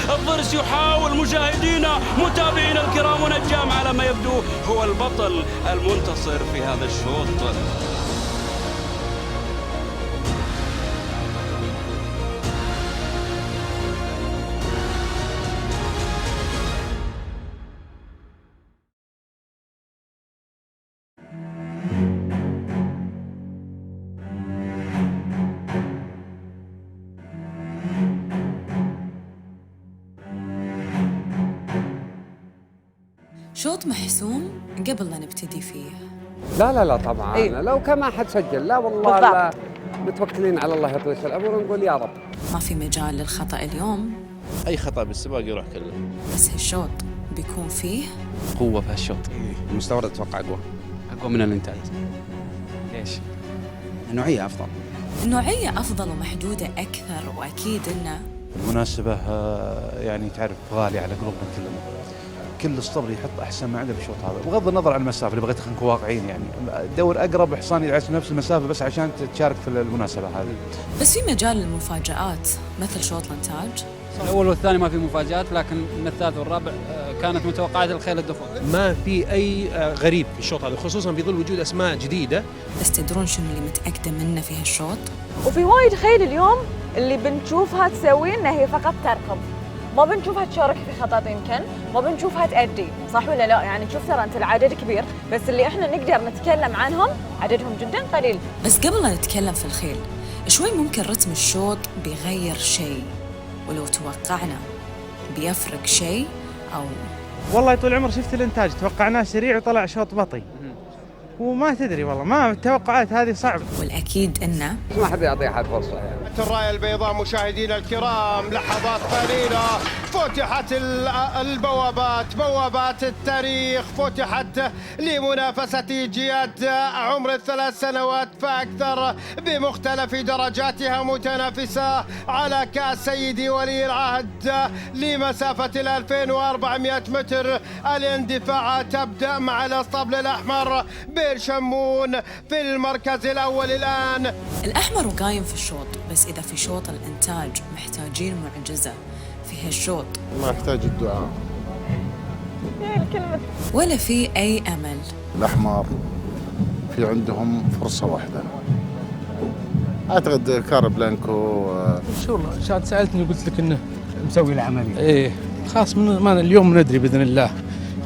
الضرس يحاول. مشاهدينا متابعينا الكرام، ونجام على ما يبدو هو البطل المنتصر في هذا الشوط. شوط محسوم قبل لا نبتدي فيه. لا طبعا. إيه؟ لو كان ما حد سجل لا والله لا، متوكلين على الله يطيش الامور ونقول يا رب. ما في مجال للخطأ اليوم. اي خطا بالسباق يروح كله. بس هالشوط بيكون فيه قوه في هالشوط. المستورد اتوقع اقوى من الانتاج. ليش؟ النوعيه افضل. النوعية أفضل ومحدودة أكثر، وأكيد إنه المناسبة يعني تعرف غالية على قلوبنا كلنا. كل اسطبل يحط أحسن ما عنده في الشوط هذا، بغض النظر عن المسافة، اللي بغيت نكون واقعيين يعني دور أقرب حصان يدعس نفس المسافة بس عشان تشارك في المناسبة هذه. بس في مجال للمفاجآت مثل شوط الإنتاج. الأول والثاني ما في مفاجآت، لكن من الثالث والرابع كانت متوقعات الخيل الدفع. ما في أي غريب في الشوط هذا، خصوصا في ظل وجود أسماء جديدة. بس تدرون شنو اللي متأكدة منه في هالشوط؟ وفي وايد خيل اليوم اللي بنشوفها تسوي انها هي فقط تركض، ما بنشوفها تشارك في خطط، يمكن ما بنشوفها تأدي، صح ولا لا؟ يعني تشوف ترى انت العدد كبير، بس اللي احنا نقدر نتكلم عنهم عددهم جدا قليل. بس قبل لا نتكلم في الخيل، شوي ممكن رتم الشوط بيغير شيء، ولو توقعنا بيفرق شيء أو والله طول العمر شفت الانتاج توقعناه سريع وطلع شوط بطيء. وما تدري والله، ما التوقعات هذه صعبة. والأكيد أنه ما حد يعطي أحد فرصة يعني. الراية البيضاء مشاهدينا الكرام، لحظات قليلة فتحت البوابات، بوابات التاريخ فتحت لمنافسة جياد عمر 3 سنوات فأكثر بمختلف درجاتها، متنافسة على كأس سيدي ولي العهد لمسافة 2400 متر. الاندفاع تبدأ مع الاسطبل الأحمر بير شمون في المركز الأول الآن. الأحمر وقايم في الشوط، بس إذا في شوط الإنتاج محتاجين معجزة في هالشوط. ما يحتاج الدعاء ولا في أي أمل. الأحمر في عندهم فرصة واحدة، أعتقد كاربلانكو. شو والله شاد سألتني قلت لك إنه مسوي العملية. إيه خلاص من اليوم ندري بإذن الله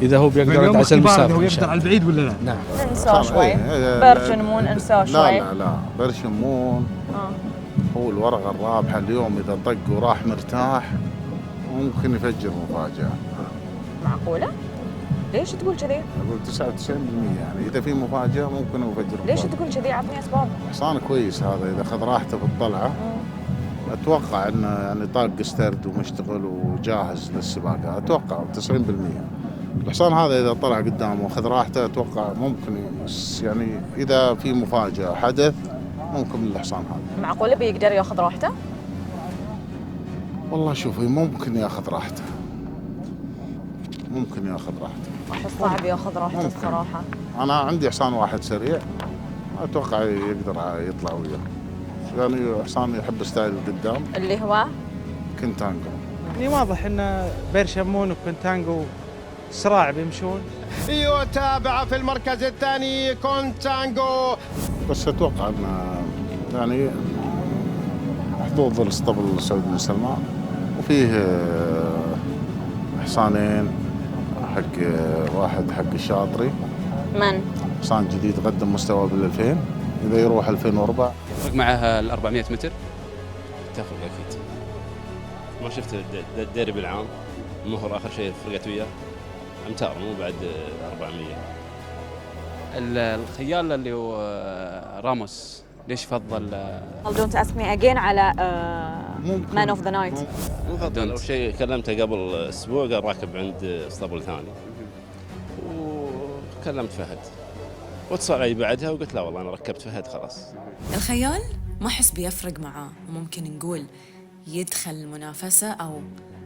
إذا هو بيقدر يدعس المسافة. هو يقدر على البعيد ولا لا؟ نعم. انساه شوي. بيرشمون انساه شوي. لا بيرشمون هو الورقة الرابحة اليوم، إذا طق وراح مرتاح ممكن يفجر مفاجأة. معقولة؟ ليش تقول كذي؟ أقول 99% يعني إذا في مفاجأة ممكن يفجر. ليش تقول كذي؟ عطني أسباب. حصان كويس هذا، إذا أخذ راحته في الطلعة أتوقع إنه يعني طاق سترد ومشتغل وجاهز للسباقة، أتوقع 90%. الحصان هذا إذا طلع قدامه وأخذ راحته أتوقع ممكن يعني إذا في مفاجأة حدث ممكن من الحصان هذا. معقولة بيقدر ياخذ راحته؟ والله شوفي ممكن ياخذ راحته، ممكن ياخذ راحته. أحس صعب ياخذ راحته الصراحة. أنا عندي حصان واحد سريع أتوقع يقدر يطلع وياه، يعني حصان يحب ستايل قدام اللي هو كنتانجو. يعني واضح ان بيرشمون وكنتانجو صراع بيمشون. يتابع في المركز الثاني كونتانجو، بس اتوقع ان يعني حظوظ الاسطبل سعود بن سلمان، وفيه حصانين حق واحد حق الشاطري. من؟ حصان جديد قدم مستوى بال2000، اذا يروح 2004 يفرق معها ال 400 متر. تفرق اكيد. ما شفت الديربي العام، المهر اخر شيء فرقت وياه امتار مو بعد 400. الخيال اللي هو راموس ليش فضل Don't ask me again على Man of the Night. أول شيء كلمته قبل أسبوع قال راكب عند اسطبل ثاني، وكلمت فهد واتصل علي بعدها وقلت لا والله أنا ركبت فهد خلاص. الخيال ما أحس بيفرق معاه، وممكن نقول يدخل المنافسة أو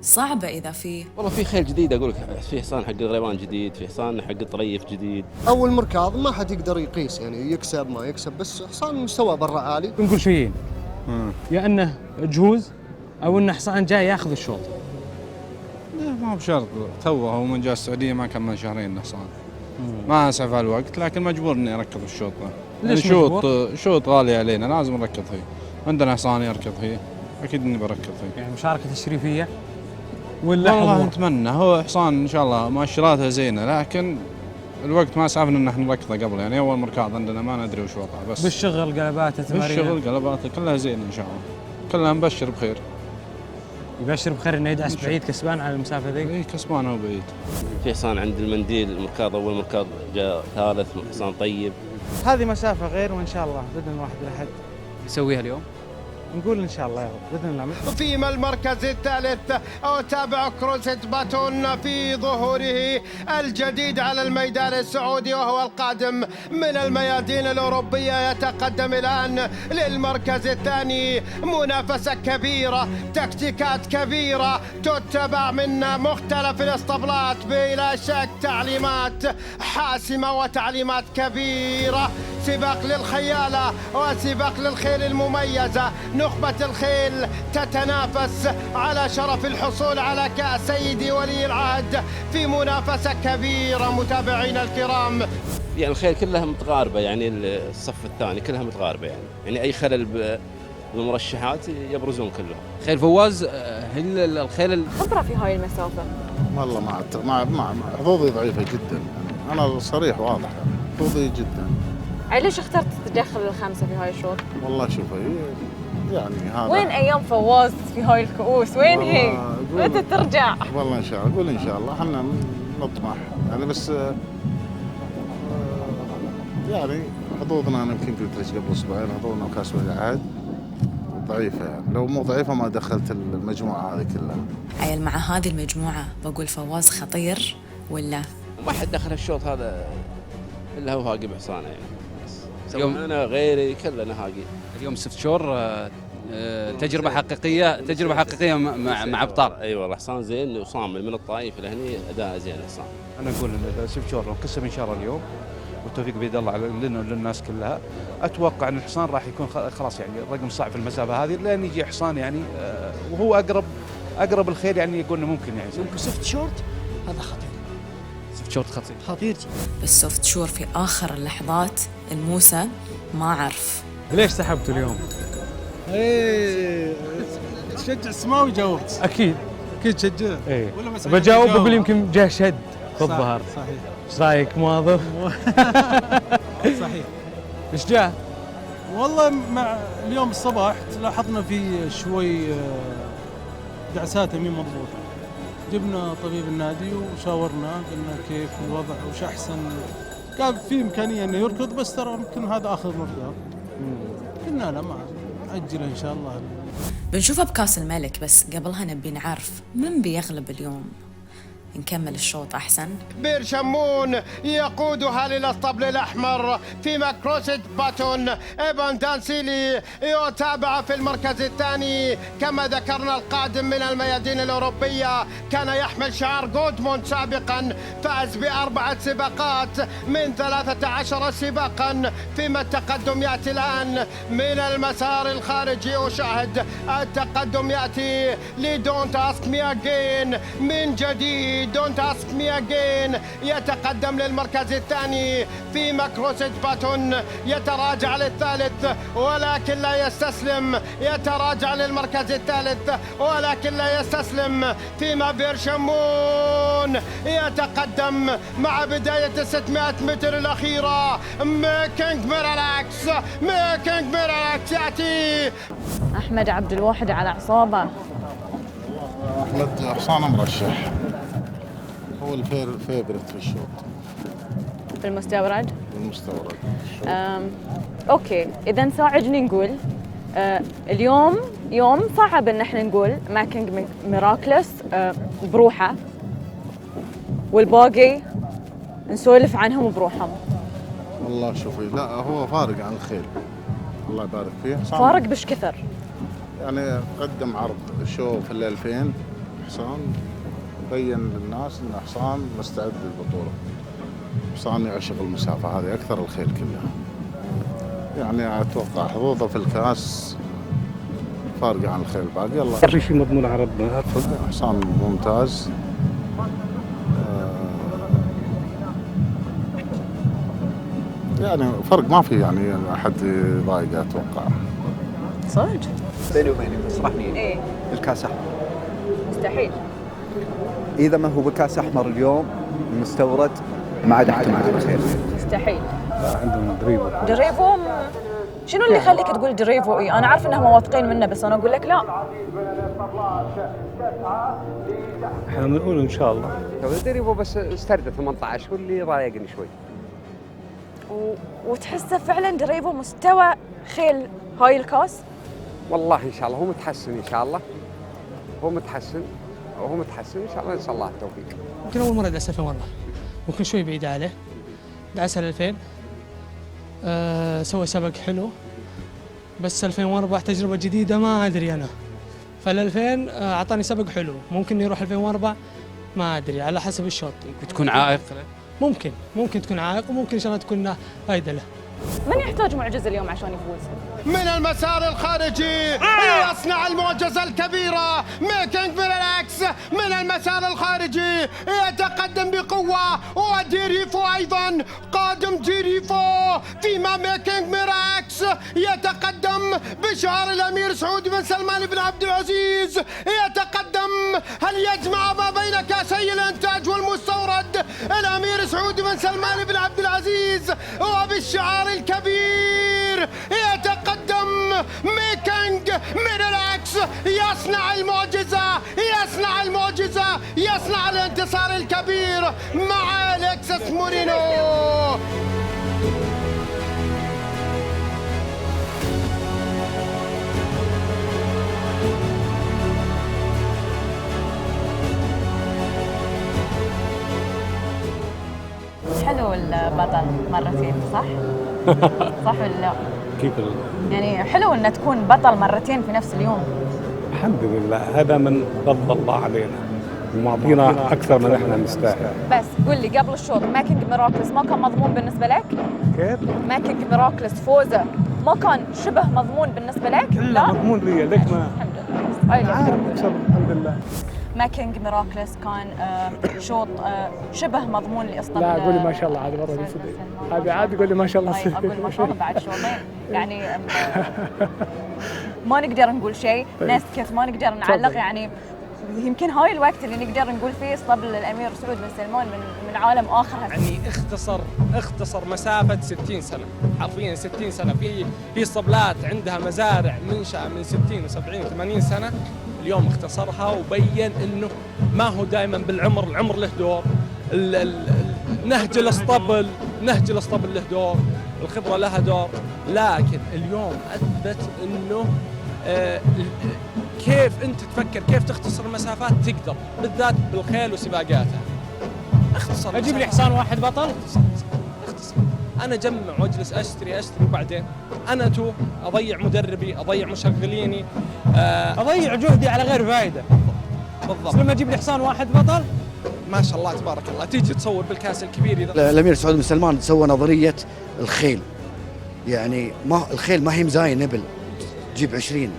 صعبة إذا في والله في خيل جديد. أقول لك في حصان حق الغريبان جديد، في حصان حق الطريف جديد. أول مركاض ما حد يقدر يقيس يعني يكسب ما يكسب، بس حصان مستوى برا عالي. نقول شيئين، يا انه جهوز او انه حصان جاي ياخذ الشوط. لا ما هو بشرط، توه هو من جاء السعوديه ما كمل شهرين حصان، ما اسعف على الوقت لكن مجبور اني اركض الشوط. ليش شوط غالي علينا لازم نركض فيه، عندنا حصان يركض فيه اكيد اني بركض فيه. يعني مشاركه تشريفيه ولا والله نتمنى. هو حصان ان شاء الله مؤشراته زينه، لكن الوقت ما اسعفنا ان احنا نركضه قبل، يعني اول مركاض عندنا ما ندري وش وضعه. بس بالشغل قلباته تمارين، بالشغل قلباته كلها زينه ان شاء الله، كلها مبشر بخير. يبشر بخير انه يدعس بعيد كسبان على المسافه ذي. اي كسبان هو بعيد. في حصان عند المنديل مركاض اول مركاض جاء ثالث، حصان طيب. هذه مسافه غير، وان شاء الله باذن واحد الاحد يسويها اليوم. نقول ان شاء الله يا رب باذن الله. فيما المركز الثالث أتابع كروزيت باتون في ظهوره الجديد على الميدان السعودي، وهو القادم من الميادين الأوروبية. يتقدم الآن للمركز الثاني. منافسة كبيرة، تكتيكات كبيرة تتبع من مختلف الاسطبلات، بلا شك تعليمات حاسمة وتعليمات كبيرة. سباق للخيالة وسباق للخيل المميزة، نخبة الخيل تتنافس على شرف الحصول على كأس سيدي ولي العهد في منافسة كبيرة. متابعينا الكرام، يعني الخيل كلها متقاربة، يعني الصف الثاني كلها متقاربة، يعني أي خلل بالمرشحات يبرزون كلهم. خيل فواز هل الخيل خبرة في هاي المسافة؟ والله ما حظوظي ضعيفة جدا، أنا صريح واضح حظوظي جدا. ليش اخترت تدخل الخمسة في هاي الشوط؟ والله شوفي يعني هذا وين ايام فواز في هاي الكؤوس؟ وين هي؟ متى ترجع؟ والله ان شاء الله، قول ان شاء الله، احنا نطمح يعني، بس يعني حظوظنا انا يمكن قلت لك قبل اسبوعين حظوظنا بكاس ولي العهد ضعيفه، يعني لو مو ضعيفه ما دخلت المجموعه هذه كلها. عيل مع هذه المجموعة بقول فواز خطير ولا؟ ما حد دخل الشوط هذا الا هو هاقي بحصانه يعني. اليوم انا غيري كله نهاقي. اليوم سفتشور تجربه حقيقيه مع ابطال. اي والله حصان زين وصامل من الطايف لهني اداء زين حصان. انا اقول ان سفتشور لو كسب ان شاء الله اليوم والتوفيق بيد الله لنا وللناس كلها، اتوقع ان الحصان راح يكون خلاص يعني الرقم صعب في المسافه هذه، لان يجي حصان يعني وهو اقرب الخيل يعني يقول انه ممكن يعني. يمكن سوفت شورت هذا خطير. سوفت شورت خطير. بس سوفت شور في اخر اللحظات الموسى ما عرف. ليش سحبته اليوم؟ ايه تشجع السماوي جاوبت. اكيد تشجعه. ايه بجاوب بقول يمكن جاه شد في الظهر. صحيح. ايش رايك موظف؟ صحيح. ايش جاء؟ والله مع اليوم الصباح لاحظنا في شوي دعساته مين مضبوطه. جبنا طبيب النادي وشاورنا قلنا كيف الوضع وش احسن. قال في امكانيه انه يركض بس ترى يمكن هذا اخر مركض. قلنا لا ما اجل ان شاء الله. بنشوفها بكاس الملك، بس قبلها نبي نعرف من بيغلب اليوم. نكمل الشوط أحسن. بير شمون يقودها للاسطبل الأحمر في ماكروسيت باتون. إيبان دانسيلي يتابع في المركز الثاني. كما ذكرنا القادم من الميادين الأوروبية كان يحمل شعار جودموند سابقا، فاز ب4 سباقات من 13 سباقا، فيما التقدم يأتي الآن من المسار الخارجي. أشاهد التقدم يأتي لدونت اسك مي اجين من جديد. دونت اسك مي اجين يتقدم للمركز الثاني في ماكروسيت باتون، يتراجع للثالث ولكن لا يستسلم، يتراجع للمركز الثالث ولكن لا يستسلم، فيما بير شمون يتقدم مع بداية 600 متر الأخيرة. ميكينج ميرلاكس يأتي. أحمد عبد الواحد على أعصابه. أحمد حصان مرشح، هو الفيفورت في الشوط. في المستورد؟ المستورد. اوكي، اذا ساعدني نقول اليوم يوم صعب ان احنا نقول ماكينج ميراكلس بروحه والباقي نسولف عنهم بروحهم. والله شوفي، لا هو فارق عن الخيل الله يبارك فيه. فارق بش كثر يعني قدم عرض شو في 2000 حصان بين للناس انه حصان مستعد للبطوله، حصان يعشق المسافه هذه اكثر الخيل كلها. يعني اتوقع حظوظه في الكاس فارقه عن الخيل الباقي. يلا في شيء مضمون عرضنا حصان ممتاز. يعني فرق ما في يعني احد يضايقه اتوقع. صدق؟ بيني وبينك تصرحني ايه الكاس احمر مستحيل. اذا ما هو بكاس احمر اليوم المستورد ما عاد احتمال الخير. مستحيل. عندهم دريفو شنو اللي يخليك تقول دريفو؟ ايه انا عارف انهم واثقين منه بس انا اقول لك لا. احنا بنقول ان شاء الله. دريفو بس استردت 18 هو اللي ضايقني شوي. وتحسه فعلا دريفو مستوى خيل هاي الكاس؟ والله ان شاء الله هو متحسن ان شاء الله. هو متحسن ان شاء الله، نسال الله التوفيق. يمكن اول مره ادعس 2000 والله، ممكن شوي بعيد عليه. دعسها 2000 سوى سبق حلو، بس 2004 تجربه جديده ما ادري انا. فال2000 اعطاني سبق حلو، ممكن يروح 2004 ما ادري على حسب الشوط. ممكن تكون عائق. ممكن تكون عائق وممكن ان شاء الله تكون فائده له. من يحتاج معجزه اليوم عشان يفوز؟ من المسار الخارجي يصنع المعجزة الكبيرة ميكينج ميرلاكس. من المسار الخارجي يتقدم بقوة، وديريفو أيضا قادم ديريفو، فيما ميكينج ميرلاكس يتقدم بشعار الأمير سعود بن سلمان بن عبد العزيز. يتقدم، هل يجمع ما بين كاسي الإنتاج والمستورد الأمير سعود بن سلمان بن عبد العزيز وبالشعار الكبير يتقدم ميكينج ميرلاكس. يصنع المعجزة، يصنع الانتصار الكبير مع أليكسس مورينو. بطل مرتين صح؟ صح ولا لا؟ كيف يعني حلو ان تكون بطل مرتين في نفس اليوم. الحمد لله، هذا من فضل الله علينا ومعطينا اكثر من احنا نستاهل. بس قول لي قبل الشوط ماكينج ميراكلس ما كان مضمون بالنسبه لك؟ كيف؟ ماكينج ميراكلس فوزه ما كان شبه مضمون بالنسبه لك؟ لا مضمون لي، ليش ما؟ الحمد لله. الحمد لله. ماكينج ميراكلس كان شوط شبه مضمون لاسطبل. لا قولي ما شاء الله عاد مره صدق. هذه عاد قولي ما شاء الله. طيب اقول ما شاء الله بعد شوطين يعني ما نقدر نقول شيء، نسكت ما نقدر نعلق يعني. يمكن هاي الوقت اللي نقدر نقول فيه اسطبل الامير سعود بن سلمان من عالم اخر. يعني اختصر مسافه 60 سنه، حرفيا 60 سنه. في اسطبلات عندها مزارع منشأة من 60 و70 و80 سنه، اليوم اختصرها وبين انه ما هو دائما بالعمر، العمر له دور، نهج الاسطبل له دور، الخبره لها دور، لكن اليوم اثبت انه كيف انت تفكر كيف تختصر المسافات تقدر، بالذات بالخيل وسباقاتها. اختصر. اجيب لي حصان واحد بطل؟ اختصر. انا اجمع واجلس اشتري وبعدين انا اضيع مدربي، اضيع مشغليني، اضيع جهدي على غير فائده. بالضبط. لما اجيب لي حصان واحد بطل ما شاء الله تبارك الله، تيجي تصور بالكاس الكبير. اذا الامير سعود بن سلمان سوى نظريه الخيل، يعني ما الخيل ما هي مزايا نبل تجيب 20،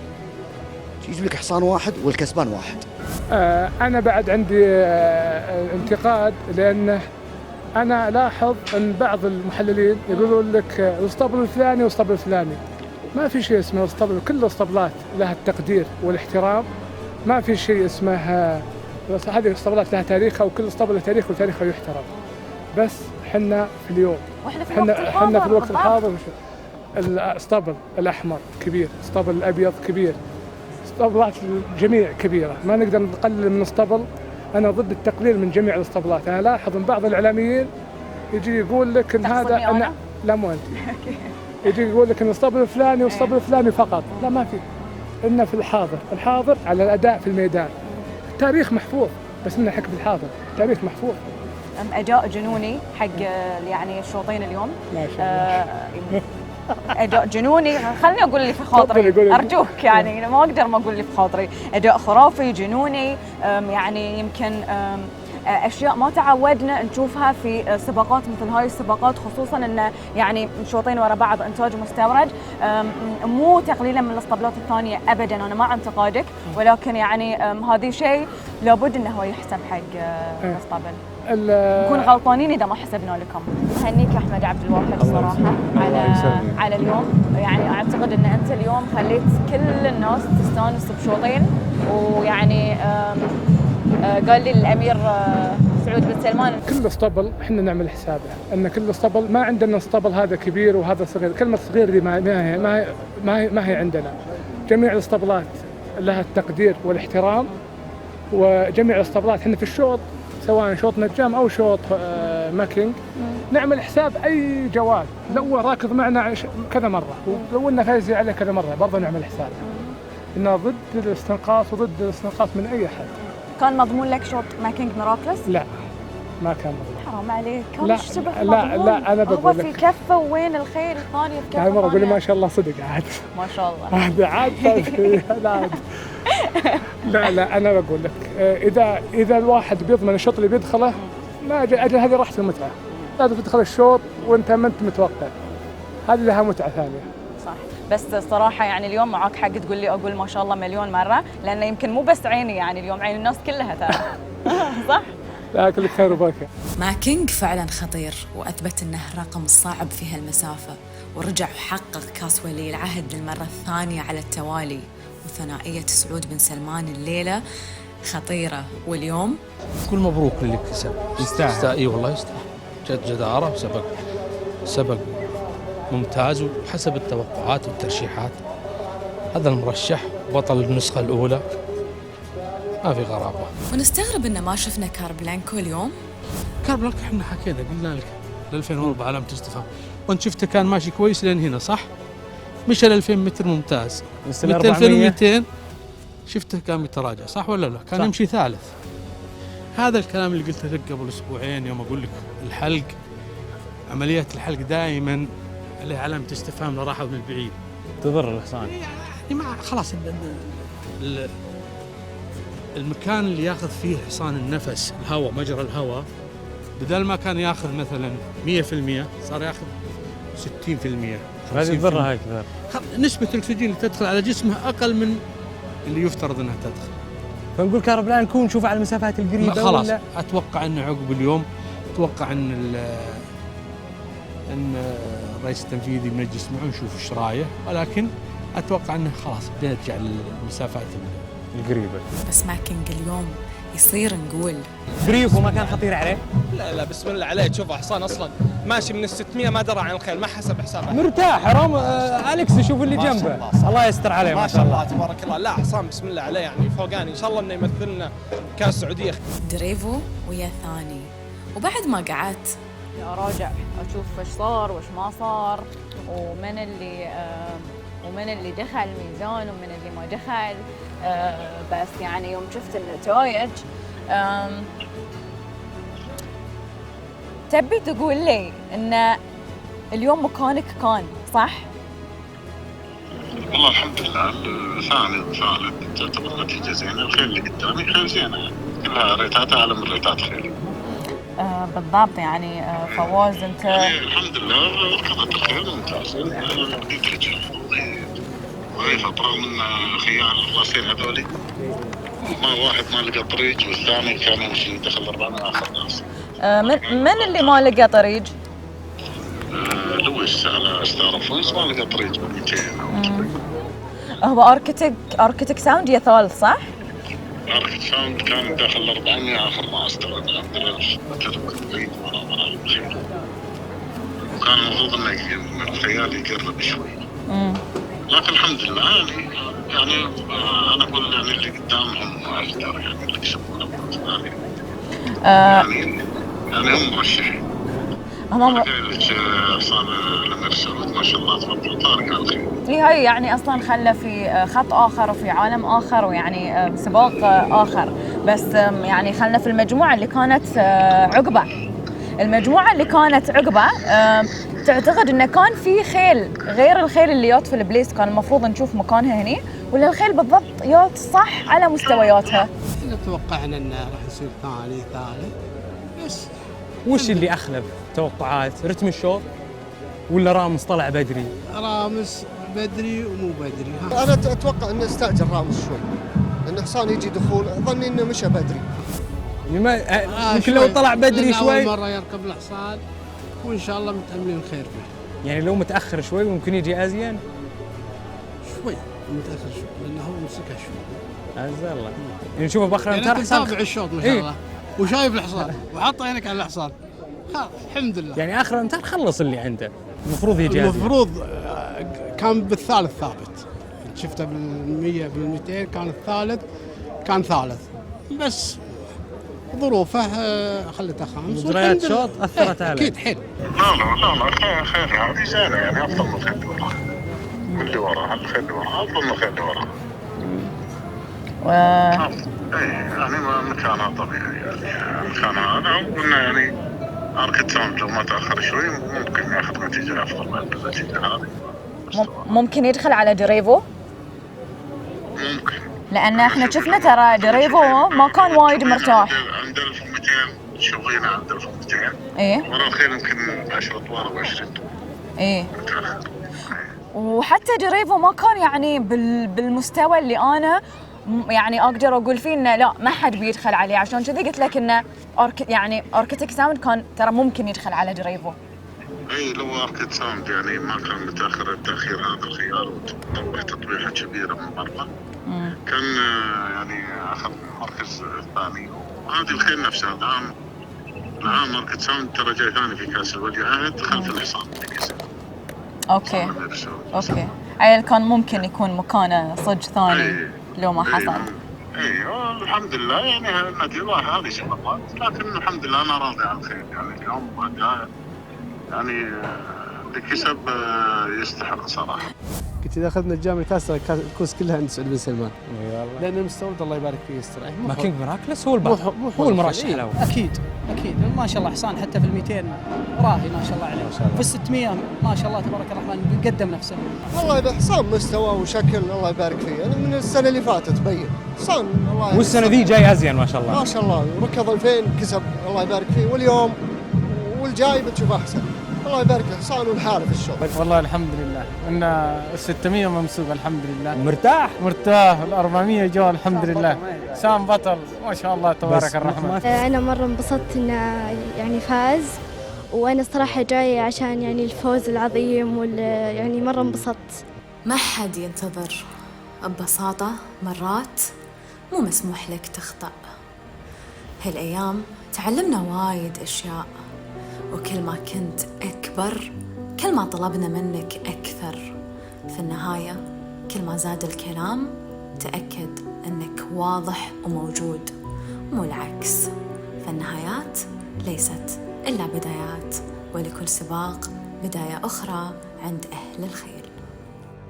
يجيب لك حصان واحد والكسبان واحد. انا بعد عندي انتقاد، لانه انا لاحظ ان بعض المحللين يقولون لك الاسطبل الفلاني والاسطبل الفلاني. ما في شيء اسمه الاسطبل، كل الاسطبلات لها التقدير والاحترام، ما في شيء اسمه هذه الاسطبلات لها تاريخها، وكل اسطبل له تاريخ وتاريخه يحترم. بس حنا في اليوم، حنا في الوقت الحاضر الاسطبل الاحمر كبير، الاسطبل الابيض كبير، اسطبلات الجميع كبيره، ما نقدر نقلل من اسطبل. انا ضد التقليل من جميع الاسطبلات. انا لاحظ ان بعض الاعلاميين يجي يقول لك ان هذا أنا لا مو انت يجي يقول لك ان الاسطبل الفلاني والاسطبل الفلاني فقط. لا، ما في. إن في الحاضر على الاداء في الميدان. التاريخ محفوظ، بس إنه حق في الحاضر التاريخ محفوظ. اداء جنوني حق يعني الشوطين اليوم. ما شاء الله. اداء جنوني، خليني اقول اللي في خاطري ارجوك، يعني ما اقدر ما اقول اللي في خاطري. اداء خرافي جنوني، يعني يمكن اشياء ما تعودنا نشوفها في سباقات مثل هاي السباقات، خصوصا انه يعني شوطين ورا بعض انتاج مستورد. مو تقليلا من الاسطبلات الثانيه ابدا، انا مع انتقادك، ولكن يعني هذا شيء لابد انه هو يحسب حق الاسطبل. نكون غلطانين اذا ما حسبنا لكم. هنيك احمد عبد الواحد الصراحه على اليوم، يعني اعتقد ان انت اليوم خليت كل الناس تستانس بشوطين، ويعني قال لي الامير سعود بن سلمان كل اسطبل احنا نعمل حسابه، ان كل اسطبل ما عندنا اسطبل هذا كبير وهذا صغير، كلمه صغير دي ما هي عندنا. جميع الاسطبلات لها التقدير والاحترام، وجميع الاسطبلات احنا في الشوط سواء شوط نجام او شوط ماكينج نعمل حساب اي جواد. لو راكض معنا كذا مره، ولو انه فايز عليه كذا مره، برضه نعمل حساب. إنه ضد الاستنقاص وضد الاستنقاص من اي احد. كان مضمون لك شوط ماكينج ميراكلس؟ لا، ما كان مضمون. حرام عليك، كان لا شبه لا مضمون. لا انا بقول لك هو في كفه وين الخيل الثانيه في كفه. هاي مره قولي ما شاء الله صدق عاد. ما شاء الله. هذا عاد لا انا بقول لك اذا الواحد بيضمن الشوط اللي بيدخله، ما اجل هذه راحت المتعه. لازم تدخل الشوط وانت ما انت متوقع، هذه لها متعه ثانيه. صح، بس الصراحه يعني اليوم معك حق تقول لي اقول ما شاء الله مليون مره، لانه يمكن مو بس عيني، يعني اليوم عين الناس كلها ترى. صح؟ لا كل خير وبركه. ماكينج فعلا خطير، واثبت انه رقم صعب في هالمسافه، ورجع وحقق كاس ولي العهد للمره الثانيه على التوالي. وثنائيه سعود بن سلمان الليله خطيره، واليوم كل مبروك للي كسب. يستاهل. اي والله يستاهل. جداره، سبق ممتاز وحسب التوقعات والترشيحات. هذا المرشح بطل النسخه الاولى، ما في غرابه. ونستغرب ان ما شفنا كاربلانكو اليوم. كاربلانكو احنا حكينا قلنا لك 2004 علامه استفهام، وانت شفته كان ماشي كويس لين هنا صح؟ مشى ل 2000 متر ممتاز، من 2200 شفته كان يتراجع صح ولا لا؟ كان صح. يمشي ثالث. هذا الكلام اللي قلته لك قبل اسبوعين يوم اقول لك الحلق عملية الحلق دائما عليه علامة استفهام لراحة من البعيد. تضر الحصان. يعني ما خلاص المكان اللي ياخذ فيه حصان النفس الهواء مجرى الهواء بدل ما كان ياخذ مثلا 100% صار ياخذ 60%. هذه تضر هاي كثير. نسبة الأكسجين اللي تدخل على جسمه أقل من اللي يفترض أنها تدخل. فنقول كهرباء نكون نشوف على المسافات القريبة خلاص ولا؟ أتوقع أن عقب اليوم أتوقع أن الرئيس التنفيذي بنجلس معه ونشوف ايش رايه، ولكن اتوقع انه خلاص بنرجع للمسافات القريبه. بس ماكينج اليوم يصير نقول قريب وما كان خطير عليه؟ لا بسم الله عليه، تشوف حصان اصلا ماشي من ال600 ما درى عن الخيل، ما حسب حسابه. مرتاح حرام. اليكس يشوف اللي جنبه. الله يستر عليه ما شاء الله تبارك الله. لا حصان بسم الله عليه يعني فوقاني، ان شاء الله انه يمثلنا كاس السعوديه. دريفو ويا ثاني، وبعد ما قعدت اراجع اشوف ايش صار وايش ما صار، ومن اللي دخل ميزان ومن اللي ما دخل. بس يعني يوم شفت النتائج تبي تقول لي ان اليوم مكانك كان صح؟ والله الحمد لله ثاني وثالث تعتبر نتيجة زينة. الخيل اللي قدامي خيل زينة يعني كلها ريتات أعلى من ريتات خيل. بالضبط يعني فواز انت يعني الحمد لله ركضت الخيل ممتازة. بديت رجع وهي فترة من خيال الراسين هذولي ما واحد ما لقى طريق والثاني كان يمشي دخل 400 آخر ناس. من اللي ما لقى طريق؟ لويس على ستار فوز ما لقى طريق ب 200. هو اركتيك ساوند يا ثالث صح؟ اركتيك ساوند كان داخل 400 آخر ناس ترى عندنا بعيد ورا الخيل، وكان المفروض انه من الخيال يقرب شوي. لكن الحمد لله يعني انا اقول يعني اللي قدامهم اقدر يعني اللي يسمونه يعني هم مرشحين. حصان الامير سعود ما شاء الله تفضل طارق على الخير. هي يعني اصلا خلى في خط اخر وفي عالم اخر ويعني سباق اخر، بس يعني خلنا في المجموعه اللي كانت عقبه. المجموعه اللي كانت عقبه تعتقد انه كان في خيل غير الخيل اللي يات في البليس كان المفروض نشوف مكانها هني، ولا الخيل بالضبط يات صح على مستوياتها؟ احنا توقعنا انه راح يصير ثاني ثالث بس. وش اللي اخلف توقعات؟ رتم الشوط ولا رامس طلع بدري؟ رامس بدري ومو بدري. انا اتوقع انه استعجل رامس شوي، لان حصان يجي دخول ظني انه مشى بدري. يمكن لو طلع بدري شوي. اول مره يركب الحصان وان شاء الله متاملين خير فيه. يعني لو متاخر شوي ممكن يجي ازين؟ شوي متاخر شوي لانه هو مسكها شوي. عز الله. يعني نشوفه باخر امتار حصان. تابع الشوط ما شاء الله وشايف الحصان وحط عينك على الحصان. الحمد لله. يعني اخر امتار خلص اللي عنده. المفروض يجي المفروض كان بالثالث ثابت. شفته بال100 بال200 كان الثالث كان ثالث بس ظروفه خلته خامس. مجريات شوط اثرت عليه. اكيد حيل. لا خير هذه زينه يعني افضل من الخيل اللي وراها. اللي وراها الخيل اللي وراها افضل من الخيل اللي وراها. يعني مكانها طبيعي يعني مكانها هذا وقلنا يعني اركد ساوند لو ما تاخر شوي ممكن ياخذ نتيجه افضل من النتيجه هذه. ممكن يدخل على دريفو؟ ممكن. لان احنا شفنا ترى دريفو ما كان وايد مرتاح. عند 1200 شغينا عند 1200. ايه. ورا الخيل يمكن 10 اطوار او 20. ايه. وحتى دريفو ما كان يعني بالمستوى اللي انا يعني اقدر اقول فيه انه لا ما حد بيدخل عليه، عشان كذي قلت لك انه يعني اركتيك ساوند كان ترى ممكن يدخل على دريفو. اي لو اركتيك ساوند يعني ما كان متاخر التاخير هذا الخيار وطبع تطبيحه كبيره من برا كان يعني اخذ المركز الثاني. وهذه الخيل نفسها العام اركتيك ساوند ترى جاي ثاني في كاس الولي عهد خلف الحصان. اوكي عيل كان ممكن يكون مكانه صج ثاني لو ما حصل. ايوه الحمد لله يعني النتيجه هذه شغلات، لكن الحمد لله انا راضي عن الخير يعني اليوم اداء يعني اللي كسب يستحق صراحه. كنت اذا اخذنا الجامعه الكوس كلها عند سعود بن سلمان. لان المستورد الله يبارك فيه يستريح. ما كينج ميراكلس هو هو المرشح له. اكيد ما شاء الله حصان حتى في ال200 راهي ما شاء الله عليه. في ال600 ما شاء الله تبارك الرحمن قدم نفسه. والله حصان مستوى وشكل الله يبارك فيه، يعني من السنه اللي فاتت تبين حصان الله. والسنه ذي جاي ازين ما شاء الله. ما شاء الله ركض 2000 كسب الله يبارك فيه، واليوم والجاي بتشوف احسن. الله يبارك له حصان والحاله في الشوط. والله الحمد لله ان ال600 ممسوك الحمد لله. مرتاح ال400 جو الحمد لله. سام بطل ما شاء الله تبارك الرحمن. انا مره انبسطت انه يعني فاز، وانا صراحه جايه عشان يعني الفوز العظيم يعني مره انبسطت. ما حد ينتظر، ببساطة مرات مو مسموح لك تخطأ. هالأيام تعلمنا وايد أشياء، وكل ما كنت أكبر كل ما طلبنا منك أكثر. في النهاية كل ما زاد الكلام تأكد أنك واضح وموجود، مو العكس. فالنهايات ليست إلا بدايات، ولكل سباق بداية أخرى عند أهل الخيل.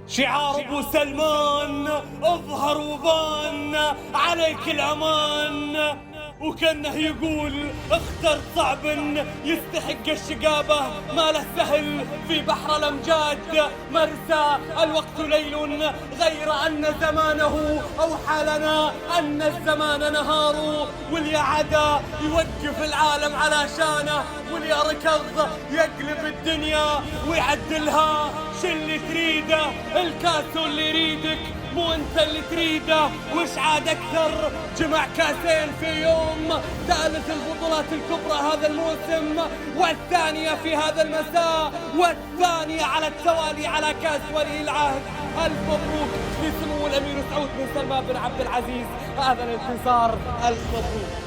شعار ابو سلمان اظهر وبان عليك الامان، وكانه يقول اختر صعب يستحق الشقابه، ما له سهل في بحر الامجاد مرسى. الوقت ليل غير ان زمانه اوحى لنا ان الزمان نهار، واللي عدا يوقف العالم على شانه، واللي ركض يقلب الدنيا ويعدلها. شو اللي تريده الكاس اللي يريدك، مو انت اللي تريده. وش عاد اكثر جمع كاسين في يوم، ثالث البطولات الكبرى هذا الموسم والثانية في هذا المساء، والثانية على التوالي على كاس ولي العهد. ألف مبروك لسمو الأمير سعود بن سلمان بن عبد العزيز هذا الانتصار، ألف مبروك.